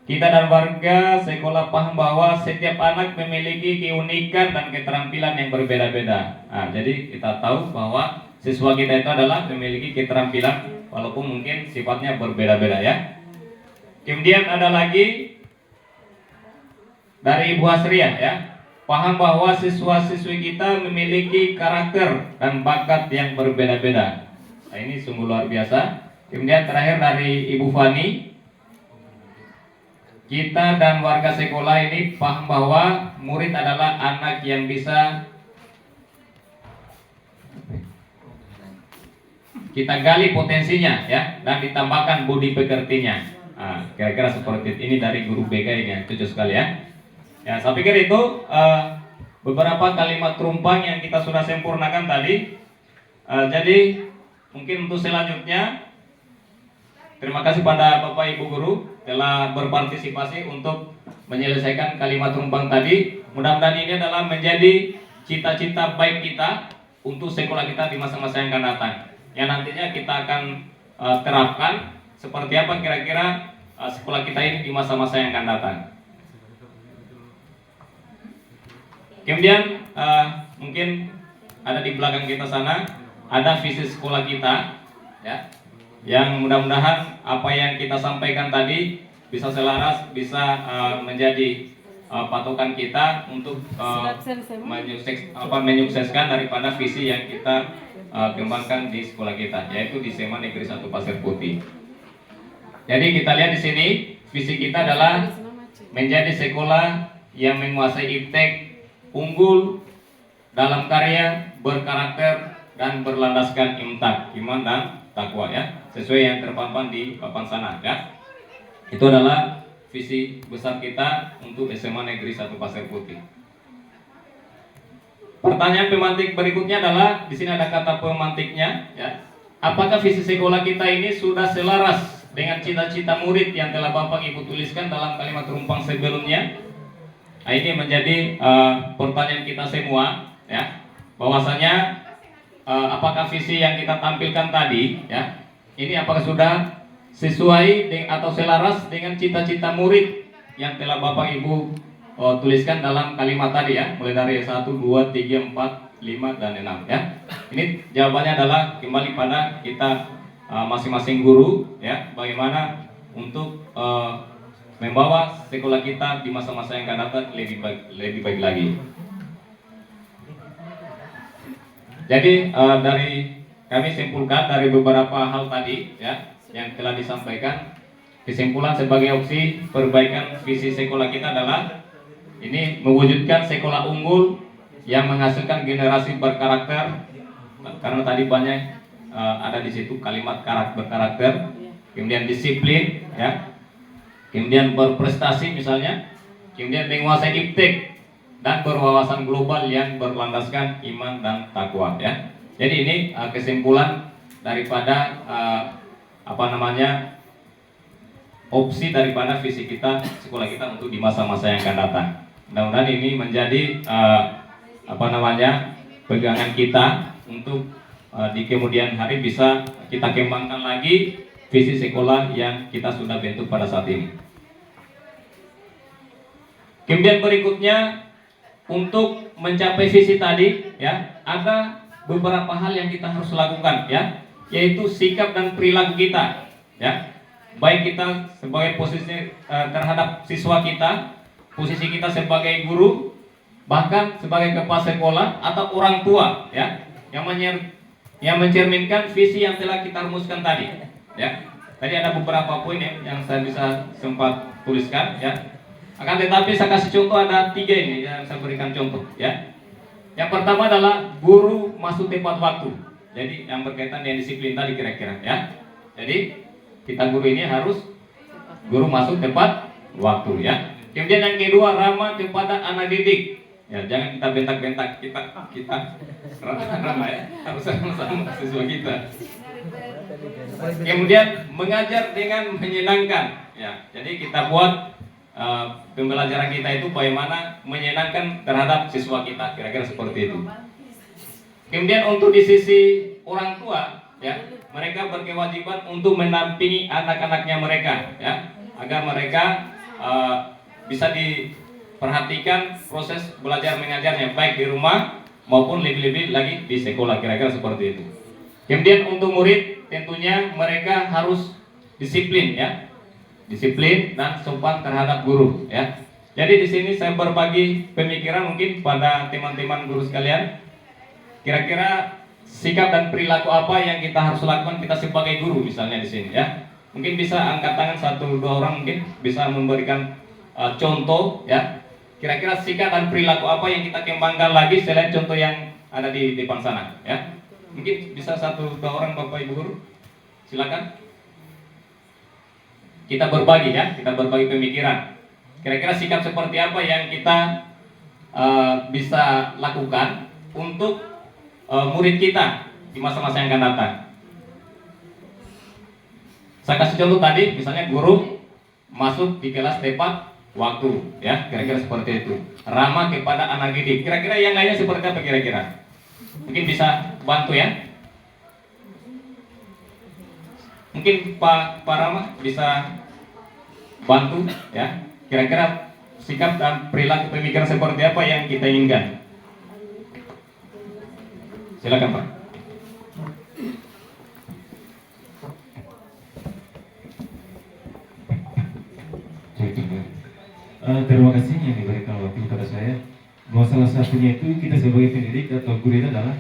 kita dan warga sekolah paham bahwa setiap anak memiliki keunikan dan keterampilan yang berbeda-beda. Nah, jadi kita tahu bahwa siswa kita itu adalah memiliki keterampilan walaupun mungkin sifatnya berbeda-beda ya. Kemudian ada lagi dari Ibu Hasriah ya, paham bahwa siswa-siswi kita memiliki karakter dan bakat yang berbeda-beda. Nah, ini sungguh luar biasa. Kemudian terakhir dari Ibu Fani, kita dan warga sekolah ini paham bahwa murid adalah anak yang bisa kita gali potensinya ya, dan ditambahkan budi pekertinya. Nah, kira-kira seperti ini dari guru BK ini, cocok sekali ya. Ya, saya pikir itu beberapa kalimat terumpang yang kita sudah sempurnakan tadi. Jadi mungkin untuk selanjutnya, terima kasih pada Bapak Ibu Guru telah berpartisipasi untuk menyelesaikan kalimat terumpang tadi. Mudah-mudahan ini adalah menjadi cita-cita baik kita untuk sekolah kita di masa-masa yang akan datang. Yang nantinya kita akan terapkan seperti apa kira-kira sekolah kita ini di masa-masa yang akan datang. Kemudian mungkin ada di belakang kita sana ada visi sekolah kita ya, yang mudah-mudahan apa yang kita sampaikan tadi bisa selaras, bisa menjadi patokan kita untuk menyukseskan daripada visi yang kita kembangkan di sekolah kita, yaitu di SMA Negeri 1 Pasir Putih. Jadi kita lihat di sini visi kita adalah menjadi sekolah yang menguasai iptek, unggul dalam karya, berkarakter dan berlandaskan iman dan takwa ya, sesuai yang terpampang di papan sana ya. Itu adalah visi besar kita untuk SMA Negeri 1 Pasir Putih. Pertanyaan pemantik berikutnya adalah di sini ada kata pemantiknya ya. Apakah visi sekolah kita ini sudah selaras dengan cita-cita murid yang telah Bapak Ibu tuliskan dalam kalimat terumpang sebelumnya? Nah, ini menjadi pertanyaan kita semua ya. Bahwasanya apakah visi yang kita tampilkan tadi ya, ini apakah sudah sesuai atau selaras dengan cita-cita murid yang telah Bapak Ibu tuliskan dalam kalimat tadi ya, mulai dari 1, 2, 3, 4, 5 dan 6 ya. Ini jawabannya adalah kembali pada kita masing-masing guru ya, bagaimana untuk membawa sekolah kita di masa-masa yang akan datang lebih baik lagi. Jadi dari kami simpulkan dari beberapa hal tadi ya yang telah disampaikan, kesimpulan sebagai opsi perbaikan visi sekolah kita adalah ini mewujudkan sekolah unggul yang menghasilkan generasi berkarakter, karena tadi banyak ada di situ kalimat berkarakter, kemudian disiplin ya, kemudian berprestasi misalnya, kemudian menguasai iptek dan berwawasan global yang berlandaskan iman dan takwa ya. Jadi ini kesimpulan daripada opsi daripada visi kita sekolah kita untuk di masa-masa yang akan datang. Mudah-mudahan ini menjadi pegangan kita untuk di kemudian hari bisa kita kembangkan lagi visi sekolah yang kita sudah bentuk pada saat ini. Kemudian berikutnya, untuk mencapai visi tadi ya, ada beberapa hal yang kita harus lakukan ya, yaitu sikap dan perilaku kita ya. Baik kita sebagai posisi terhadap siswa kita, posisi kita sebagai guru, bahkan sebagai kepala sekolah atau orang tua ya, yang mencerminkan visi yang telah kita rumuskan tadi ya. Tadi ada beberapa poin yang saya bisa sempat tuliskan ya. Akan tetapi saya kasih contoh, ada 3 ini yang saya berikan contoh ya. Yang pertama adalah guru masuk tepat waktu. Jadi yang berkaitan dengan disiplin tadi kira-kira ya. Jadi kita guru ini harus guru masuk tepat waktu ya. Kemudian yang kedua, ramah kepada anak didik. Ya, jangan kita bentak-bentak, kita ramah ya. Harus sama-sama siswa kita. Kemudian mengajar dengan menyenangkan ya. Jadi kita buat pembelajaran kita itu bagaimana menyenangkan terhadap siswa kita, kira-kira seperti itu. Kemudian untuk di sisi orang tua ya, mereka berkewajiban untuk mendampingi anak-anaknya mereka ya, agar mereka bisa diperhatikan proses belajar mengajarnya baik di rumah maupun lebih-lebih lagi di sekolah, kira-kira seperti itu. Kemudian untuk murid tentunya mereka harus disiplin ya, disiplin dan sopan terhadap guru ya. Jadi di sini saya berbagi pemikiran mungkin pada teman-teman guru sekalian. Kira-kira sikap dan perilaku apa yang kita harus lakukan kita sebagai guru misalnya di sini ya. Mungkin bisa angkat tangan 1-2 orang mungkin bisa memberikan contoh ya. Kira-kira sikap dan perilaku apa yang kita kembangkan lagi selain contoh yang ada di depan sana ya. Mungkin bisa 1-2 orang Bapak Ibu guru. Silakan. Kita berbagi ya, kita berbagi pemikiran. Kira-kira sikap seperti apa yang kita bisa lakukan untuk murid kita di masa-masa yang akan datang. Saya kasih contoh tadi, misalnya guru masuk di kelas tepat waktu, ya, kira-kira seperti itu. Ramah kepada anak didik. Kira-kira yang lainnya seperti apa kira-kira? Mungkin bisa bantu ya. Mungkin Pak Rama bisa bantu ya. Kira-kira sikap dan perilaku pemikiran seperti apa yang kita inginkan? Silakan Pak. Terima kasih yang diberikan waktu kepada saya. Bahwa salah satunya itu kita sebagai pendidik atau guru itu adalah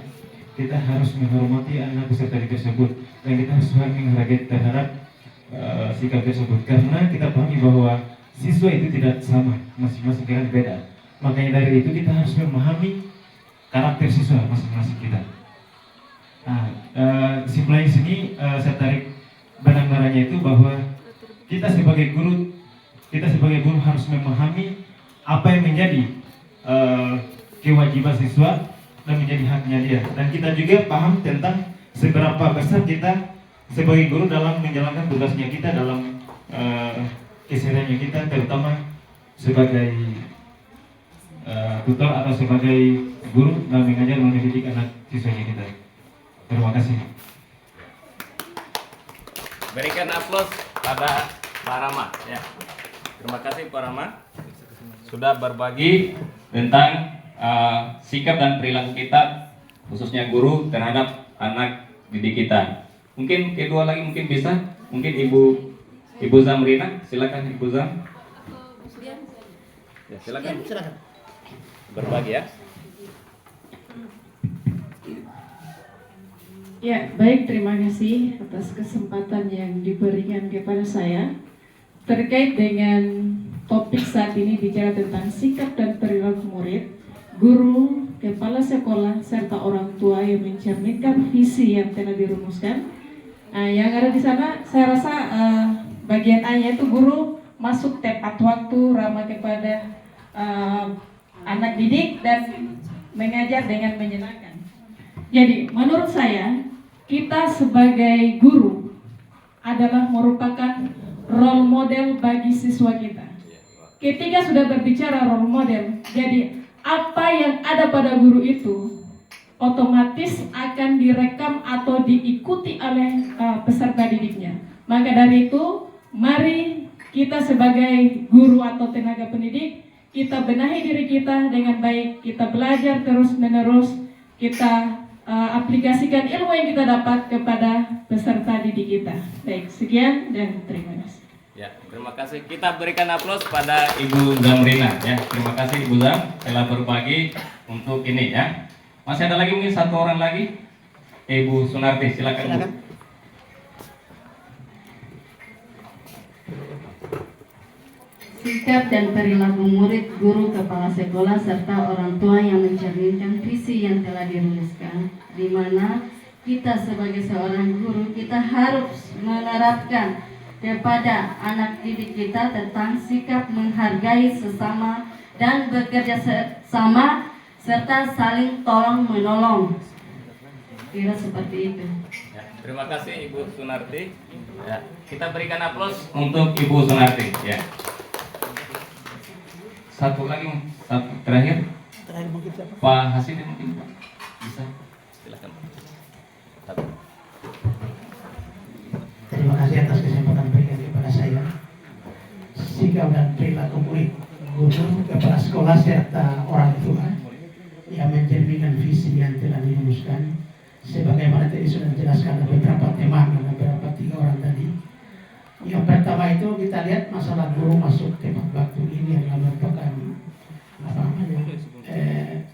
kita harus menghormati anak peserta didik tersebut dan kita harus menghargai terhadap sikap tersebut karena kita pahami bahwa siswa itu tidak sama, masing-masing dengan beda. Makanya dari itu kita harus memahami karakter siswa masing-masing kita. Nah, kesimpulan di sini saya tarik benang-benangnya itu bahwa kita sebagai guru harus memahami apa yang menjadi kewajiban siswa dan menjadi haknya dia. Dan kita juga paham tentang seberapa besar kita sebagai guru dalam menjalankan tugasnya kita dalam kesehariannya kita, terutama sebagai tutor atau sebagai guru dalam mengajar dan mendidik anak siswanya kita. Terima kasih. Berikan aplaus pada Pak Rama ya. Terima kasih Pak Rama sudah berbagi tentang sikap dan perilaku kita khususnya guru terhadap anak didik kita. Mungkin kedua lagi mungkin bisa, mungkin Ibu Zamrina, silakan Ibu Zam. Ya, silakan. Berbagi ya. Ya, baik, terima kasih atas kesempatan yang diberikan kepada saya terkait dengan topik saat ini bicara tentang sikap dan perilaku murid, guru, kepala sekolah, serta orang tua yang mencerminkan visi yang telah dirumuskan. Yang ada di sana, saya rasa bagian A-nya itu guru masuk tepat waktu, ramah kepada anak didik dan mengajar dengan menyenangkan. Jadi, menurut saya, kita sebagai guru adalah merupakan role model bagi siswa kita. Ketika sudah berbicara role model, jadi apa yang ada pada guru itu otomatis akan direkam atau diikuti oleh peserta didiknya. Maka dari itu, mari kita sebagai guru atau tenaga pendidik, kita benahi diri kita dengan baik, kita belajar terus-menerus, kita aplikasikan ilmu yang kita dapat kepada peserta didik kita. Baik, sekian dan terima kasih. Ya, terima kasih. Kita berikan aplaus pada Ibu Zamrina ya. Terima kasih Ibu Zam telah berbagi untuk ini ya. Masih ada lagi mungkin satu orang lagi. Ibu Sunarti, silakan Bu. Sikap dan perilaku murid, guru, kepala sekolah, serta orang tua yang mencerminkan visi yang telah dirumuskan, di mana kita sebagai seorang guru, kita harus menerapkan kepada anak didik kita tentang sikap menghargai sesama dan bekerja sama, serta saling tolong-menolong. Kira seperti itu. Ya, terima kasih Ibu Sunarti. Ya, kita berikan aplaus untuk Ibu Sunarti ya. Satu lagi, satu terakhir. Mungkin siapa? Pak Hasidi mungkin Pak. Bisa. Silakan. Satu. Terima kasih atas kesempatan berikan kepada saya. Sikap dan perilaku murid, guru, kepala sekolah serta orang tua yang mencerminkan visi yang telah dirumuskan. Sebagaimana tadi sudah dijelaskan beberapa tema, beberapa 3 orang tadi. Yang pertama itu kita lihat masalah guru masuk tepat waktu ini adalah merupakan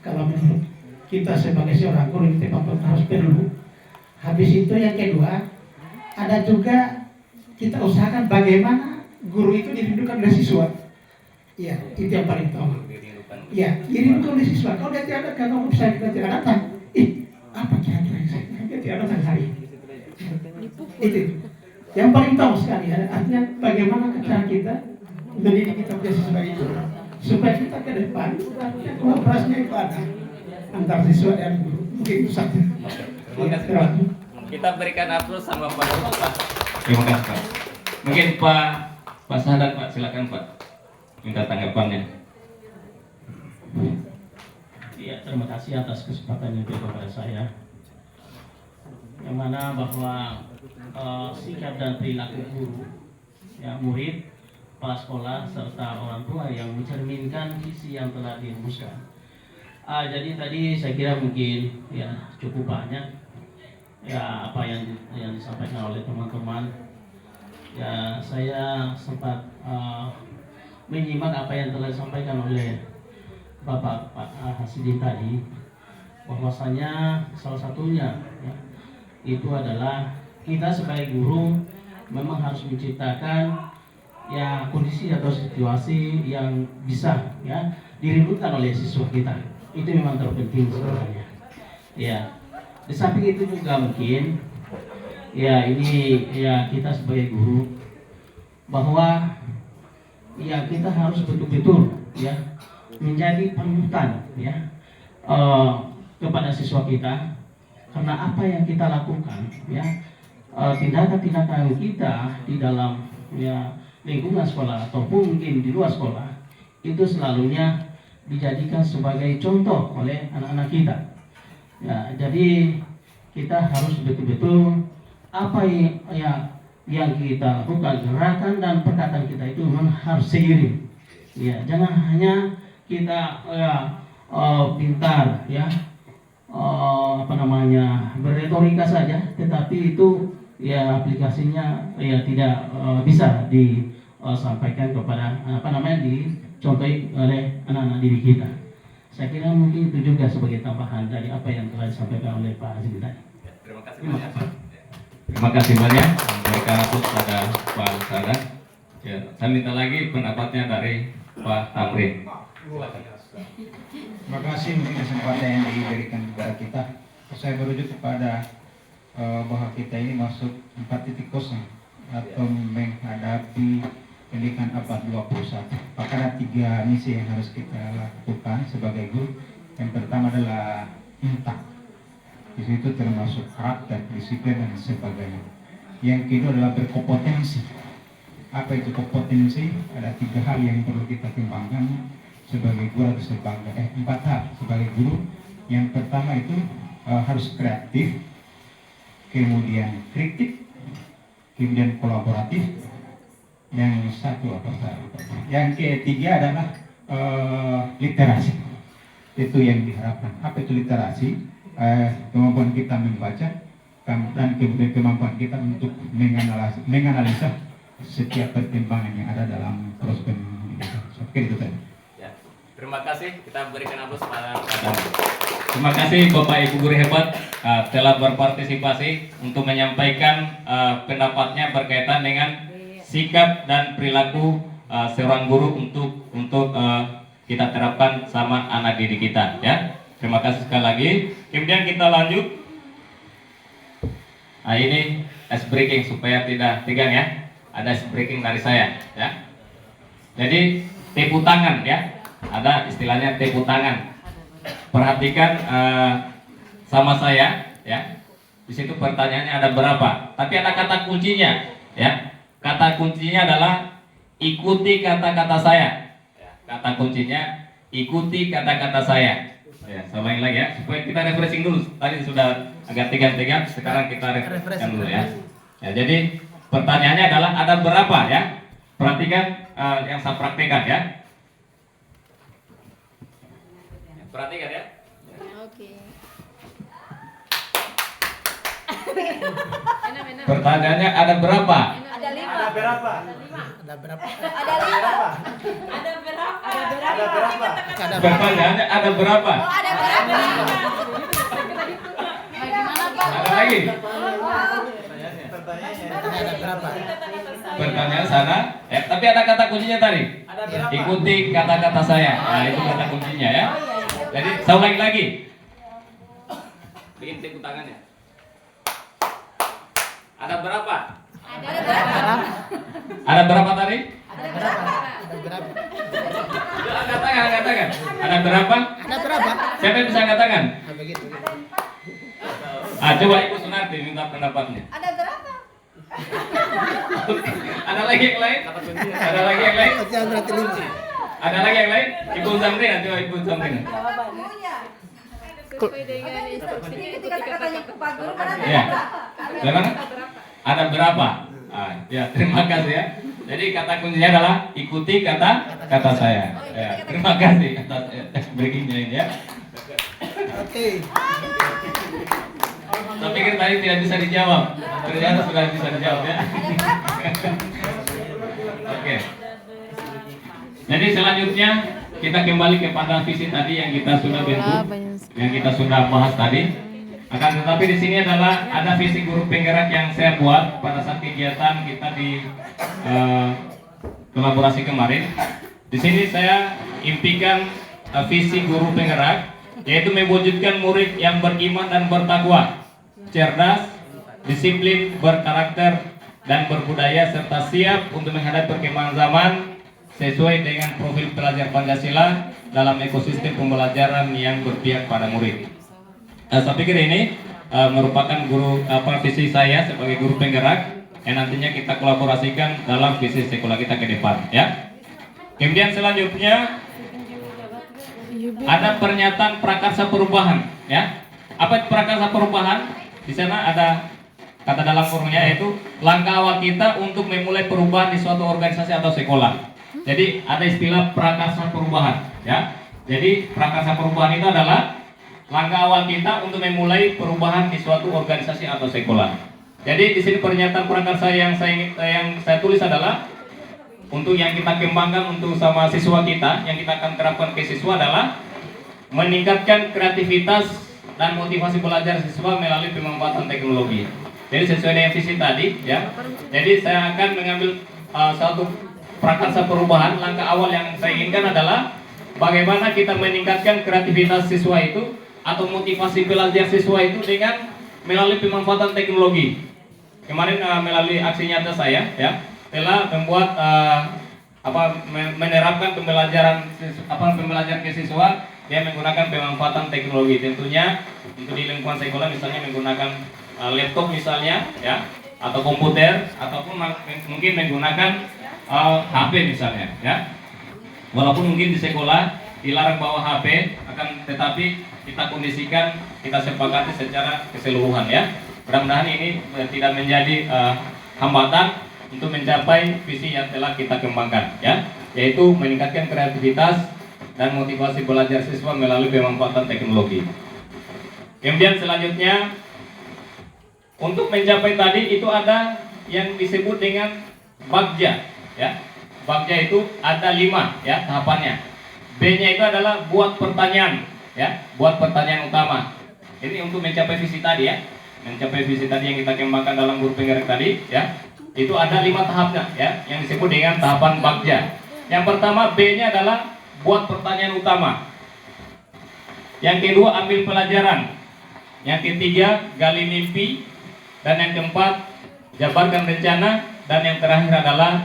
kalau menurut kita sebagai seorang guru kita harus perlu. Habis itu yang kedua, ada juga kita usahakan bagaimana guru itu dirindukan oleh siswa. Ya, itu yang paling utama. Ya, dirindukan oleh siswa. Kalau dia tidak ada, kalau saya kita tidak datang, apa kira-kira yang saya dia tidak datang hari ini? Itu yang paling utama sekali. Artinya bagaimana cara kita mendidik kita punya siswa itu supaya kita ke depan kolaborasinya itu ada antar siswa dan guru. Mungkin itu saja. Terima kasih Pak. Kita berikan aplaus sama Pak Guru, Pak. Terima kasih Pak. Mungkin Pak Sahadat, Pak, silakan Pak. Minta tanggapannya. Iya, terima kasih atas kesempatan yang diberikan kepada saya. Yang mana bahwa sikap dan perilaku guru, ya, murid, kepala sekolah serta orang tua yang mencerminkan visi yang telah dirumuskan. Jadi tadi saya kira mungkin ya cukup banyak ya apa yang disampaikan oleh teman-teman. Ya saya sempat menyimak apa yang telah disampaikan oleh Bapak Hasidin tadi, bahwasanya salah satunya ya, itu adalah kita sebagai guru memang harus menciptakan ya kondisi atau situasi yang bisa ya dirindukan oleh siswa kita. Itu memang terpenting sebenarnya. Ya, di samping itu juga mungkin ya ini ya kita sebagai guru bahwa ya kita harus betul-betul ya menjadi panutan ya kepada siswa kita, karena apa yang kita lakukan ya tindakan-tindakan kita di dalam ya lingkungan sekolah ataupun mungkin di luar sekolah itu selalunya dijadikan sebagai contoh oleh anak-anak kita. Ya, jadi kita harus betul-betul apa yang kita lakukan, gerakan dan perkataan kita itu memang harus seiring. Ya, jangan hanya kita pintar ya berretorika saja, tetapi itu ya aplikasinya ya tidak bisa disampaikan kepada dicontohi oleh anak-anak didik kita. Saya kira mungkin itu juga sebagai tambahan dari apa yang telah disampaikan oleh Pak Haji tadi. Terima kasih banyak Pak. Terima kasih banyak. Memberikan aplaus pada Pak Sahadat. Ya, saya minta lagi pendapatnya dari Pak Tamrin. Terima kasih untuk kesempatan yang diberikan kepada kita. Saya merujuk kepada bahwa kita ini masuk 4.0 atau menghadapi pendidikan abad 21. Maka ada 3 misi yang harus kita lakukan sebagai guru. Yang pertama adalah intak. Di situ termasuk karakter, disiplin dan sebagainya. Yang kedua adalah berkompetensi. Apa itu kompetensi? Ada 3 hal yang perlu kita timbangkan sebagai guru atau sebagai 4 hal sebagai guru. Yang pertama itu harus kreatif, kemudian kritik, kemudian kolaboratif, yang yang ketiga adalah literasi. Itu yang diharapkan. Apa itu literasi? Kemampuan kita membaca dan kemudian kemampuan kita untuk menganalisa setiap pertimbangan yang ada dalam proses pendidikan. Oke, itu tadi. Ya, terima kasih. Kita berikan aplaus pada terima kasih Bapak Ibu guru hebat telah berpartisipasi untuk menyampaikan pendapatnya berkaitan dengan sikap dan perilaku seorang guru untuk kita terapkan sama anak didik kita ya. Terima kasih sekali lagi. Kemudian kita lanjut. Nah, ini ice breaking supaya tidak tegang ya. Ada ice breaking dari saya ya. Jadi tepuk tangan ya. Ada istilahnya tepuk tangan. Perhatikan sama saya ya. Di situ pertanyaannya ada berapa? Tapi ada kata kuncinya ya. Kata kuncinya adalah ikuti kata-kata saya. Kata kuncinya ikuti kata-kata saya. Ya, samain lagi ya, supaya kita refreshing dulu. Tadi sudah agak tegang-tegang, sekarang kita refreshing dulu ya. Ya, jadi pertanyaannya adalah ada berapa ya? Perhatikan yang saya praktekkan ya. Perhatikan ya. Oke. Pertanyaannya ada berapa? Ada 5. Ada berapa? Ada 5. Ada 5. Ada 5. Ada berapa? Pertanyaannya ada berapa? Ada lagi? Pertanyaan sana. Tapi ada kata kuncinya tadi. Ikuti kata-kata saya. Nah, itu kata kuncinya ya. Jadi saya ulangi lagi. Bikin tepuk tangannya. Ada berapa? Ada berapa tadi? Angkat tangan. Ada berapa? Siapa yang bisa angkat tangan? Coba Ibu Sunarti minta pendapatnya. Ada berapa? Ada lagi yang lain? Ada lagi yang lain? Ada lagi yang lain? Ibu Zamrina, coba Ibu Zamrina. Ya. Bagaimana? Ada berapa? Ya, terima kasih ya. Jadi kata kuncinya adalah ikuti kata saya. Ya, terima kasih atas breakingnya ini ya. Oke. Saya pikir tadi tidak bisa dijawab. Ternyata sudah bisa dijawab ya. Oke. Jadi selanjutnya kita kembali kepada visi tadi yang kita sudah bentuk, yang kita sudah bahas tadi. Akan tetapi di sini adalah ada visi guru penggerak yang saya buat pada saat kegiatan kita di kolaborasi kemarin. Di sini saya impikan visi guru penggerak, yaitu mewujudkan murid yang beriman dan bertakwa, cerdas, disiplin, berkarakter, dan berbudaya serta siap untuk menghadapi perkembangan zaman sesuai dengan profil pelajar Pancasila dalam ekosistem pembelajaran yang berpihak pada murid. Saya pikir ini merupakan visi saya sebagai guru penggerak yang nantinya kita kolaborasikan dalam visi sekolah kita ke depan ya. Kemudian selanjutnya ada pernyataan prakarsa perubahan ya. Apa itu prakarsa perubahan? Di sana ada kata dalam kurungnya yaitu langkah awal kita untuk memulai perubahan di suatu organisasi atau sekolah. Jadi ada istilah prakarsa perubahan ya. Jadi prakarsa perubahan itu adalah langkah awal kita untuk memulai perubahan di suatu organisasi atau sekolah. Jadi di sini pernyataan prakarsa yang saya tulis adalah untuk yang kita kembangkan untuk sama siswa kita, yang kita akan terapkan ke siswa adalah meningkatkan kreativitas dan motivasi belajar siswa melalui pemanfaatan teknologi. Jadi sesuai dengan visi tadi ya. Jadi saya akan mengambil satu prakarsa perubahan. Langkah awal yang saya inginkan adalah bagaimana kita meningkatkan kreativitas siswa itu atau motivasi belajar siswa itu dengan melalui pemanfaatan teknologi. Kemarin melalui aksi nyata saya ya telah membuat menerapkan pembelajaran ke siswa dia menggunakan pemanfaatan teknologi. Tentunya untuk di lingkungan sekolah misalnya menggunakan laptop misalnya ya atau komputer ataupun mungkin menggunakan HP misalnya ya. Walaupun mungkin di sekolah dilarang bawa HP, akan tetapi kita kondisikan, kita sepakati secara keseluruhan ya. Mudah-mudahan ini tidak menjadi hambatan untuk mencapai visi yang telah kita kembangkan ya, yaitu meningkatkan kreativitas dan motivasi belajar siswa melalui pemanfaatan teknologi. Kemudian selanjutnya untuk mencapai tadi itu ada yang disebut dengan bagja ya. Bagja itu ada 5 ya tahapannya. B-nya itu adalah buat pertanyaan ya, buat pertanyaan utama. Ini untuk mencapai visi tadi ya, mencapai visi tadi yang kita kembangkan dalam guru penggerak tadi ya. Itu ada 5 tahapnya ya, yang disebut dengan tahapan bagja. Yang pertama B-nya adalah buat pertanyaan utama. Yang kedua ambil pelajaran. Yang ketiga gali mimpi. Dan yang keempat jabarkan rencana. Dan yang terakhir adalah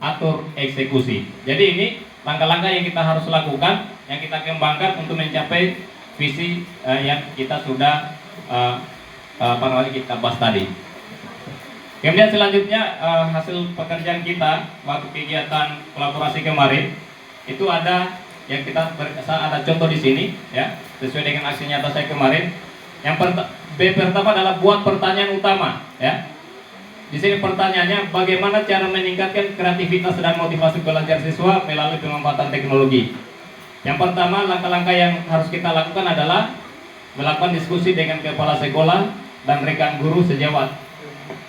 atur eksekusi. Jadi ini langkah-langkah yang kita harus lakukan, yang kita kembangkan untuk mencapai visi yang kita sudah kita bahas tadi. Kemudian selanjutnya hasil pekerjaan kita waktu kegiatan kolaborasi kemarin itu ada yang kita ada contoh di sini ya, sesuai dengan aksi nyata saya kemarin. Yang B pertama adalah buat pertanyaan utama ya. Di sini pertanyaannya bagaimana cara meningkatkan kreativitas dan motivasi belajar siswa melalui pemanfaatan teknologi. Yang pertama langkah-langkah yang harus kita lakukan adalah melakukan diskusi dengan kepala sekolah dan rekan guru sejawat.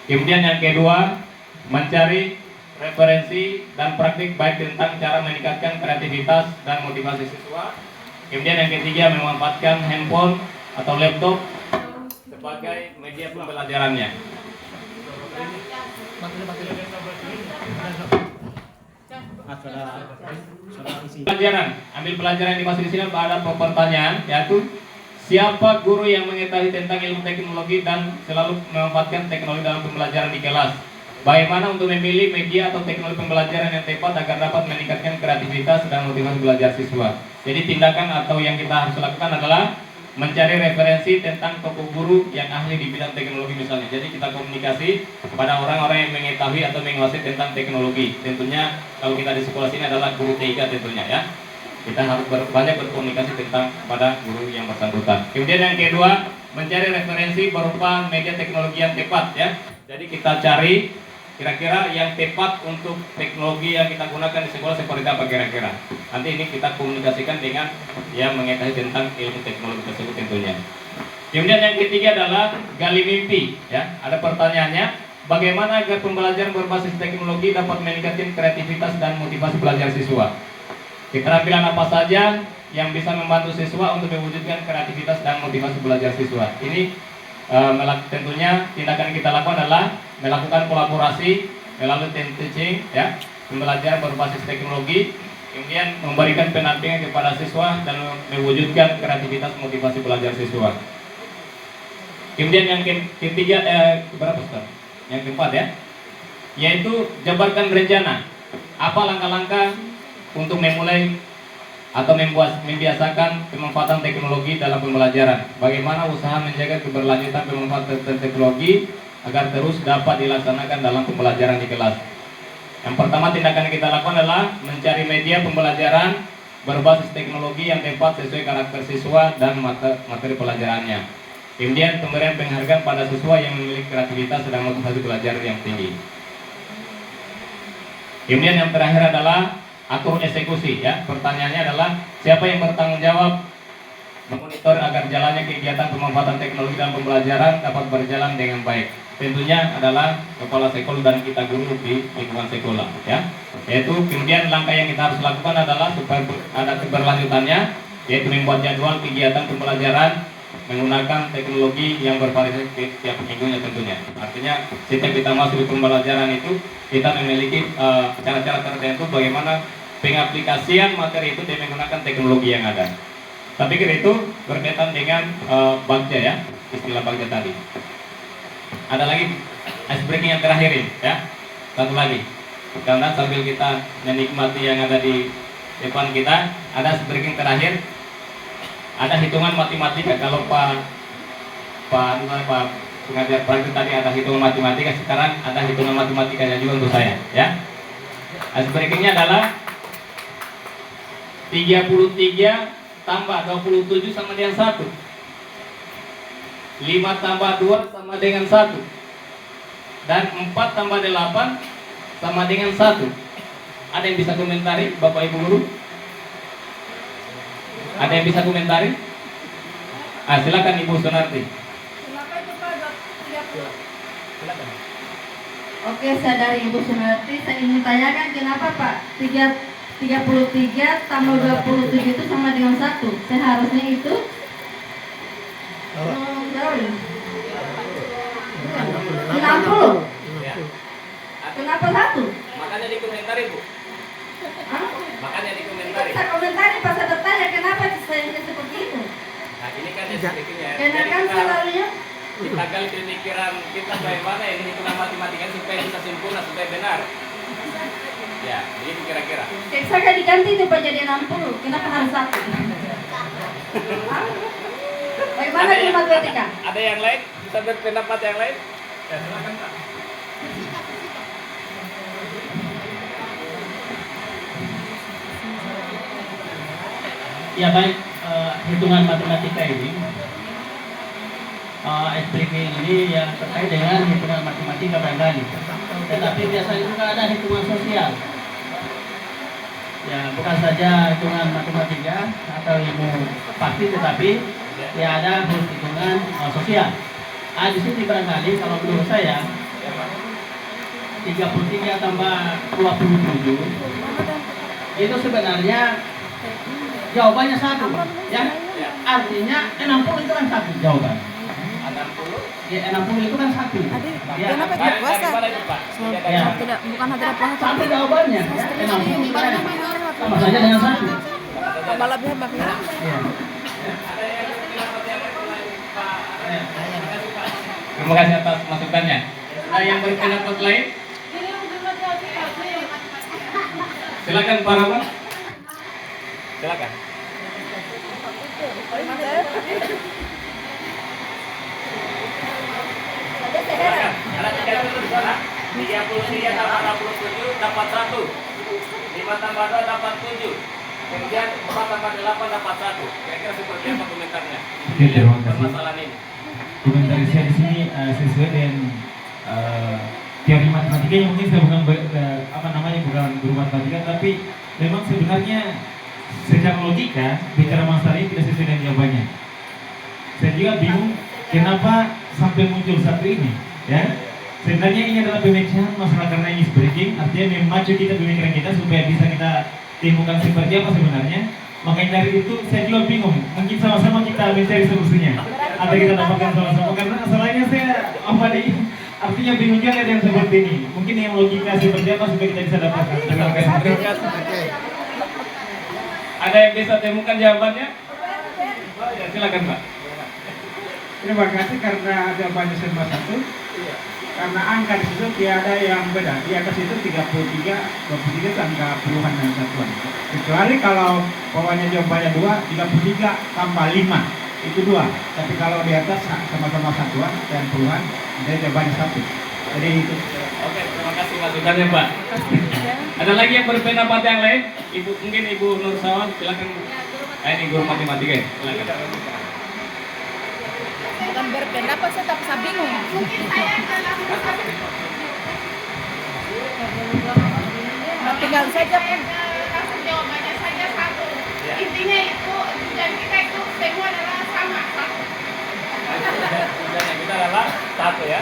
Kemudian yang kedua mencari referensi dan praktik baik tentang cara meningkatkan kreativitas dan motivasi siswa. Kemudian yang ketiga, memanfaatkan handphone atau laptop sebagai media pembelajarannya. Pelajaran, ambil pelajaran yang dimaksud di sini ada pertanyaan, yaitu siapa guru yang mengetahui tentang ilmu teknologi dan selalu memanfaatkan teknologi dalam pembelajaran di kelas? Bagaimana untuk memilih media atau teknologi pembelajaran yang tepat agar dapat meningkatkan kreativitas dan motivasi belajar siswa? Jadi tindakan atau yang kita harus lakukan adalah mencari referensi tentang tokoh guru yang ahli di bidang teknologi misalnya. Jadi kita komunikasi kepada orang-orang yang mengetahui atau menguasai tentang teknologi. Tentunya kalau kita di sekolah sini adalah guru TK tentunya ya. Kita harus banyak berkomunikasi tentang pada guru yang bersangkutan. Kemudian yang kedua, mencari referensi berupa media teknologi yang tepat ya. Jadi kita cari kira-kira yang tepat untuk teknologi yang kita gunakan di sekolah seperti apa kira-kira. Nanti ini kita komunikasikan dengan yang mengetahui tentang ilmu teknologi tersebut tentunya. Kemudian yang ketiga adalah gali mimpi ya. Ada pertanyaannya, bagaimana agar pembelajaran berbasis teknologi dapat meningkatkan kreativitas dan motivasi belajar siswa? Keterampilan apa saja yang bisa membantu siswa untuk mewujudkan kreativitas dan motivasi belajar siswa? Ini tentunya tindakan yang kita lakukan adalah melakukan kolaborasi melalui team teaching ya, pembelajaran berbasis teknologi, kemudian memberikan pendampingan kepada siswa dan mewujudkan kreativitas motivasi belajar siswa. Kemudian yang ketiga berapa Ustaz? Yang keempat ya, yaitu jabarkan rencana. Apa langkah-langkah untuk memulai atau membiasakan pemanfaatan teknologi dalam pembelajaran? Bagaimana usaha menjaga keberlanjutan pemanfaatan teknologi agar terus dapat dilaksanakan dalam pembelajaran di kelas? Yang pertama, tindakan yang kita lakukan adalah mencari media pembelajaran berbasis teknologi yang tepat sesuai karakter siswa dan materi pelajarannya. Kemudian pemberian penghargaan pada siswa yang memiliki kreativitas dan motivasi belajar yang tinggi. Kemudian yang terakhir adalah atur eksekusi ya. Pertanyaannya adalah siapa yang bertanggung jawab memonitor agar jalannya kegiatan pemanfaatan teknologi dalam pembelajaran dapat berjalan dengan baik? Tentunya adalah kepala sekolah dan kita guru di lingkungan sekolah ya. Yaitu kemudian langkah yang kita harus lakukan adalah supaya ada keberlanjutannya, yaitu membuat jadwal kegiatan pembelajaran menggunakan teknologi yang bervariasi setiap minggunya tentunya. Artinya setiap kita masuk di pembelajaran itu kita memiliki cara-cara tertentu bagaimana pengaplikasian materi itu dengan menggunakan teknologi yang ada. Tapi itu berkaitan dengan bagja ya, istilah bagja tadi. Ada lagi ice breaking yang terakhir ini ya. Satu lagi. Karena sambil kita menikmati yang ada di depan kita, ada ice breaking terakhir. Ada hitungan matematika. Kalau Pak pengajar praktik tadi ada hitungan matematika, sekarang ada hitungan matematikanya juga untuk saya ya. Ice breakingnya adalah 33 tambah 27 sama dengan 1. 5 tambah 2 sama dengan 1. Dan 4 tambah 8 sama dengan 1. Ada yang bisa komentari Bapak Ibu Guru? Ada yang bisa komentari? Silakan Ibu Sunarti. Kenapa itu Pak 30? Silakan. Oke, saya dari Ibu Sunarti. Saya ingin tanyakan kenapa Pak 33 tambah 27 itu sama dengan 1? Seharusnya itu berapa? 60. Kenapa 1? Makanya dikomentari Bu. Makanya dikomentari. Saya komentari pas saya bertanya kenapa saya seperti itu. Nah ini kan sedikitnya. Karena kan selalunya kita gali pemikiran kita bagaimana ini hitungan matematika supaya bisa sempurna, supaya benar. Ya, ini kira-kira. Saya diganti itu Pak jadi 60. Kenapa harus 1? Bagaimana di matematika? Ada yang lain? Bisa berpendapat yang lain? Ya, silakan Pak. Ya baik, hitungan matematika ini SPG ini yang terkait dengan hitungan matematika barangkali. Tetapi biasanya juga ada hitungan sosial. Ya bukan saja hitungan matematika atau ilmu pasti, tetapi ya ada hitungan sosial. Di sini barangkali kalau menurut saya 33 tambah 27 itu sebenarnya jawabannya satu, ya. Artinya 60 itu kan satu jawaban. 60? Ya 60 itu kan satu. Ya, Kenapa tidak puasa? Ya. Tidak, bukan tidak puasa. Satu jawabannya. 60 itu kan sama saja dengan satu. Tambah lebih hebat ya. Ya. Terima kasih atas masukannya. Ada yang berpendapat lain? Silakan Pak Rahmat. Silakan. Silakan. Ada 30 di sana. 33 tambah 67 dapat 1. 5 tambah 2 dapat 7. Kemudian 4 tambah 8 dapat 1. Kira-kira seperti apa komentarnya? Oke, terima kasih. Permasalahan ini. Komentar saya di sini sesuai dengan teori matematika yang mungkin saya bukan bukan guru matematika, tapi memang sebenarnya secara logika bicara masalah ini tidak sesuai dengan jawabannya. Saya juga bingung kenapa sampai muncul satu ini, ya. Sebenarnya ini adalah pemecahan masalah karena ini breaking, artinya memacu kita pemikiran kita supaya bisa kita temukan seperti apa sebenarnya. Makanya dari itu saya juga bingung, mungkin sama-sama kita mencari solusinya atau kita dapatkan sama-sama, karena masalahnya saya artinya bingung juga ada yang seperti ini. Mungkin yang logika seperti apa supaya kita bisa dapatkan. Terima kasih. Ada yang bisa temukan jawabannya? Oh, ya, silakan Pak. Terima kasih karena jawabannya serba satu. Karena angka di situ tiada yang beda. Di atas itu 33, 23 angka puluhan dan satuan. Kecuali kalau bawahnya jawabannya 2, 33 tambah 5 itu 2. Tapi kalau di atas sama-sama satuan dan puluhan, dia jawabannya 1. Jadi itu. Oke, terima kasih masukannya Pak. Ada lagi yang berpendapat yang lain? Mungkin Ibu Nur Sawan, silakan. Ini guru matematika ya, silakan. Bukan berpendapat, saya tapi saya bingung. Tinggal saja kan. Jawabannya saja satu. Intinya itu dan kita itu semua adalah sama satu. Tujuannya kita adalah satu ya.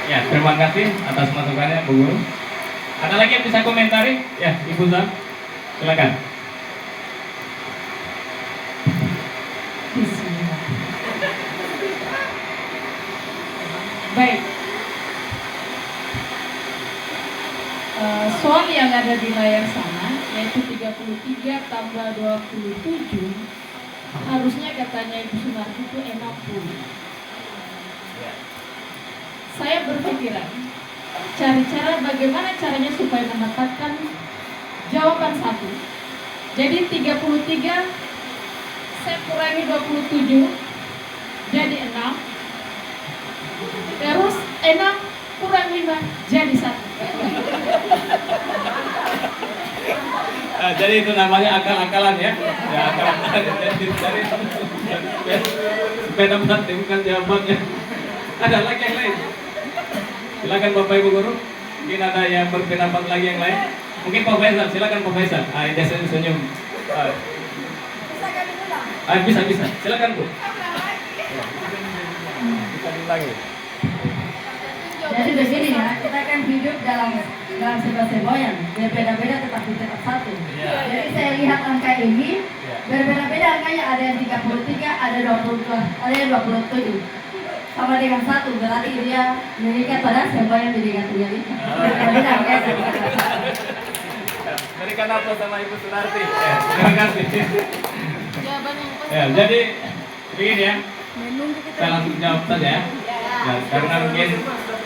Ya, terima kasih atas masukannya Bu Guru. Ada lagi yang bisa komentari? Ya, Ibu Zam, silakan. Bismillah. Baik. Soal yang ada di layar sana yaitu 33 tambah 27 harusnya katanya Ibu Sunarti itu 60. Saya berpikiran cari cara bagaimana caranya supaya mendapatkan jawaban satu. Jadi 33 saya kurangi 27 jadi 6. Terus 6 kurang 5 jadi 1. Jadi itu namanya akal-akalan ya. Ya, akal-akalan. Jadi supaya dapat temukan jawabannya. Ada lagi yang lain? Silakan Bapak Ibu Guru. Mungkin ada yang berpendapat lagi yang lain. Mungkin Pak Faisal, silakan Pak Faisal. Dia senyum. Bisa. Silakan Bu. Bisa diulangi. Jadi begini ya, kita kan hidup dalam sebuah semboyan, berbeda-beda tetapi tetap satu. Jadi saya lihat angka ini berbeda-beda angkanya, ada yang 33, ada 22, ada yang 27. Sama dengan satu, berarti dia mengikat pada semboyan menjadi tunggal. Berbeda angkanya. Berikan apa sama Ibu Sunarti. Terima kasih. Ya, jadi begini ya. Saya langsung jawab saja ya. Ya, karena mungkin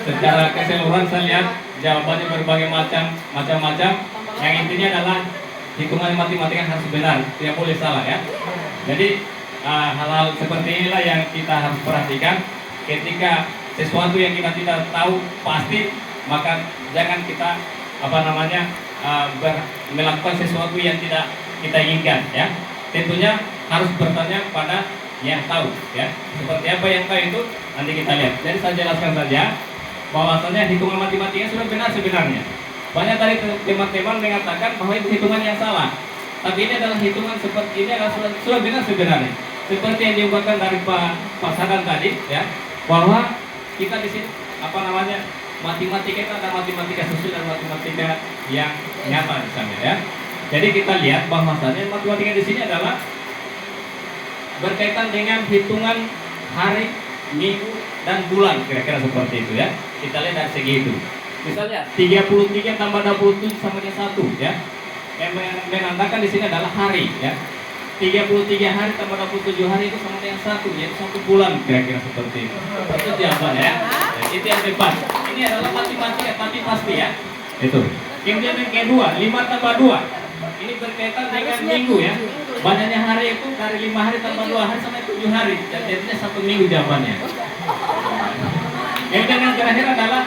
secara keseluruhan saya lihat jawabannya berbagai macam-macam. Yang intinya adalah hitungan matematika harus benar, tidak boleh salah ya. Jadi hal-hal seperti inilah yang kita harus perhatikan ketika sesuatu yang kita tidak tahu pasti, maka jangan kita melakukan sesuatu yang tidak kita inginkan ya. Tentunya harus bertanya pada yang tahu ya. Seperti apa yang tahu itu nanti kita lihat. Jadi saya jelaskan saja bahwasanya hitungan matematika sudah benar sebenarnya. Banyak dari teman-teman mengatakan bahwa itu hitungan yang salah. Tapi ini adalah hitungan seperti ini adalah sudah benar sebenarnya. Seperti yang diungkapkan dari Pak Sadan tadi ya, bahwa kita di sini matematika itu ada matematika sosial dan matematika yang nyata di sana ya. Jadi kita lihat bahwasannya matematika di sini adalah berkaitan dengan hitungan hari, minggu, dan bulan, kira-kira seperti itu ya. Kita lihat dari segi itu. Misalnya 33 tambah 27 sama dengan 1 ya. Yang menandakan di sini adalah hari ya. 33 hari tambah 27 hari itu sama dengan 1, yaitu 1 bulan, kira-kira seperti itu. Itu jawabannya ya. Itu yang tepat. Ini adalah matematika tapi pasti ya. Itu. Kemudian yang kedua, 5 tambah 2. Ini berkaitan dengan minggu ya. Banyaknya hari itu dari 5 hari tambah 2 hari sampai 7 hari. Jadinya 1 minggu jawabannya. Kemudian yang terakhir adalah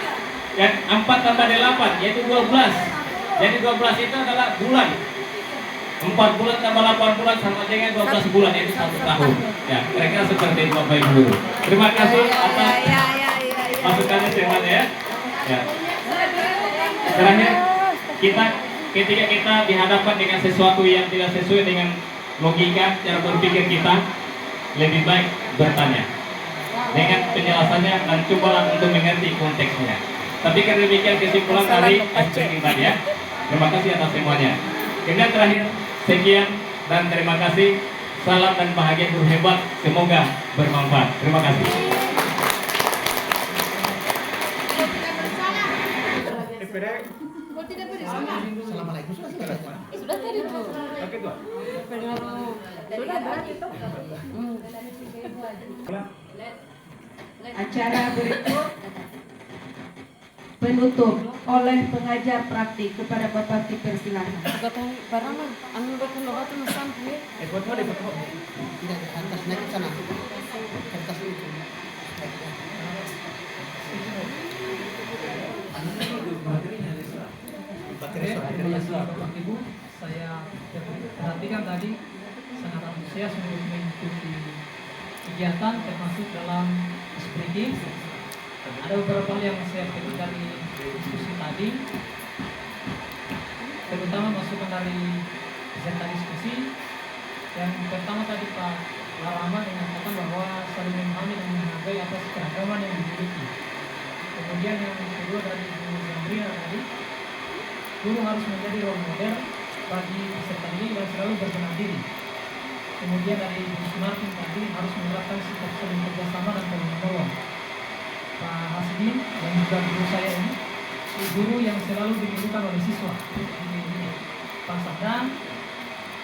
yang 4 tambah 8 yaitu 12. Jadi 12 itu adalah bulan. 4 bulan tambah 8 bulan sama dengan 12 bulan, yaitu 1 tahun. Ya, kira-kira seperti itu Bapak Ibu Guru. Terima kasih atas masukannya semuanya ya. Ya. Terakhir, ketika kita dihadapkan dengan sesuatu yang tidak sesuai dengan logika cara berpikir kita, lebih baik bertanya dengan penjelasannya dan cobalah untuk mengerti konteksnya. Tapi karena demikian kesimpulan dari aspek tadi ya. Terima kasih atas semuanya. Kemudian terakhir, sekian dan terima kasih. Salam dan bahagia guru hebat. Semoga bermanfaat. Terima kasih. Assalamualaikum. Sudah tadi tuh. Oke tuh. Sudah berarti tuh. Acara berikut penutup oleh pengajar praktik kepada Bapak dipersilakan. Gatong barang mah anu bakal lobat tuh sampai. Foto deh foto. Tidak atas naik sana. Kertas itu. Bapak Ibu, saya perhatikan tadi sangat antusias untuk mengikuti kegiatan termasuk dalam speaking. Ada beberapa hal yang saya petik dari diskusi tadi, terutama masukan dari peserta diskusi. Yang pertama tadi Pak Larama mengatakan bahwa saling memahami dan menghargai atas keragaman yang dimiliki. Kemudian yang kedua dari Bu Zamrina tadi, guru harus menjadi role model bagi peserta didik dan selalu berbenah diri. Kemudian dari Bu Martin tadi harus menerapkan sikap saling kerjasama dan saling menolong. Pak Hasbin dan juga guru saya ini, guru yang selalu dibutuhkan oleh siswa. Pak Sadam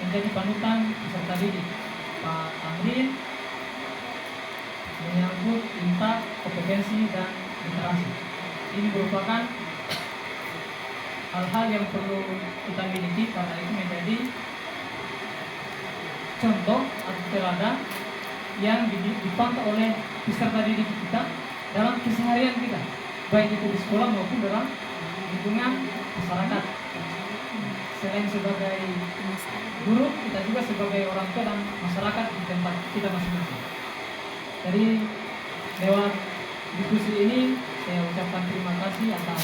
menjadi panutan peserta didik. Pak Tamrin menyangkut intak, kompetensi dan literasi. Ini merupakan hal-hal yang perlu kita miliki karena itu menjadi contoh atau teladan yang dipantau oleh peserta didik kita dalam keseharian kita, baik itu di sekolah maupun dalam lingkungan masyarakat. Selain sebagai guru, kita juga sebagai orang tua dan masyarakat di tempat kita masing-masing. Jadi lewat diskusi ini saya ucapkan terima kasih atas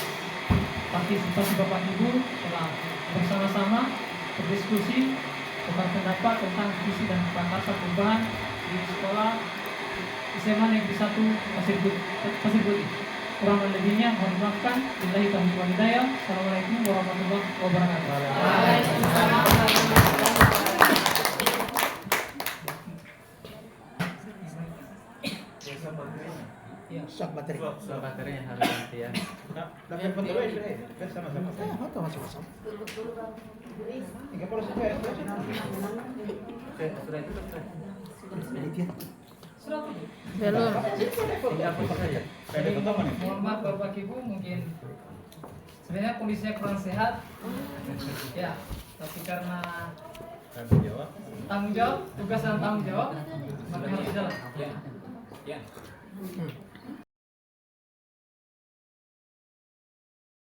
partisipasi Bapak Ibu telah bersama-sama berdiskusi tukar pendapat tentang visi dan prakarsa perubahan di sekolah SMA Negeri 1 Pasir Putih. Kurang lebihnya mohon dimaafkan. Billahi taufiq wal hidayah. Assalamualaikum warahmatullahi wabarakatuh. Sok materi. Sok materinya harus nanti ya. Dapat foto dulu ya, kan sama-sama. Foto masing-masing. 30 sampai ya. Sudah itu sudah. Belum. Tinggal foto saja. Mohon maaf Bapak Ibu, mungkin sebenarnya kondisinya kurang sehat. Ya, tapi karena tanggung jawab, tugas dan tanggung jawab, maka harus jalan. Ya.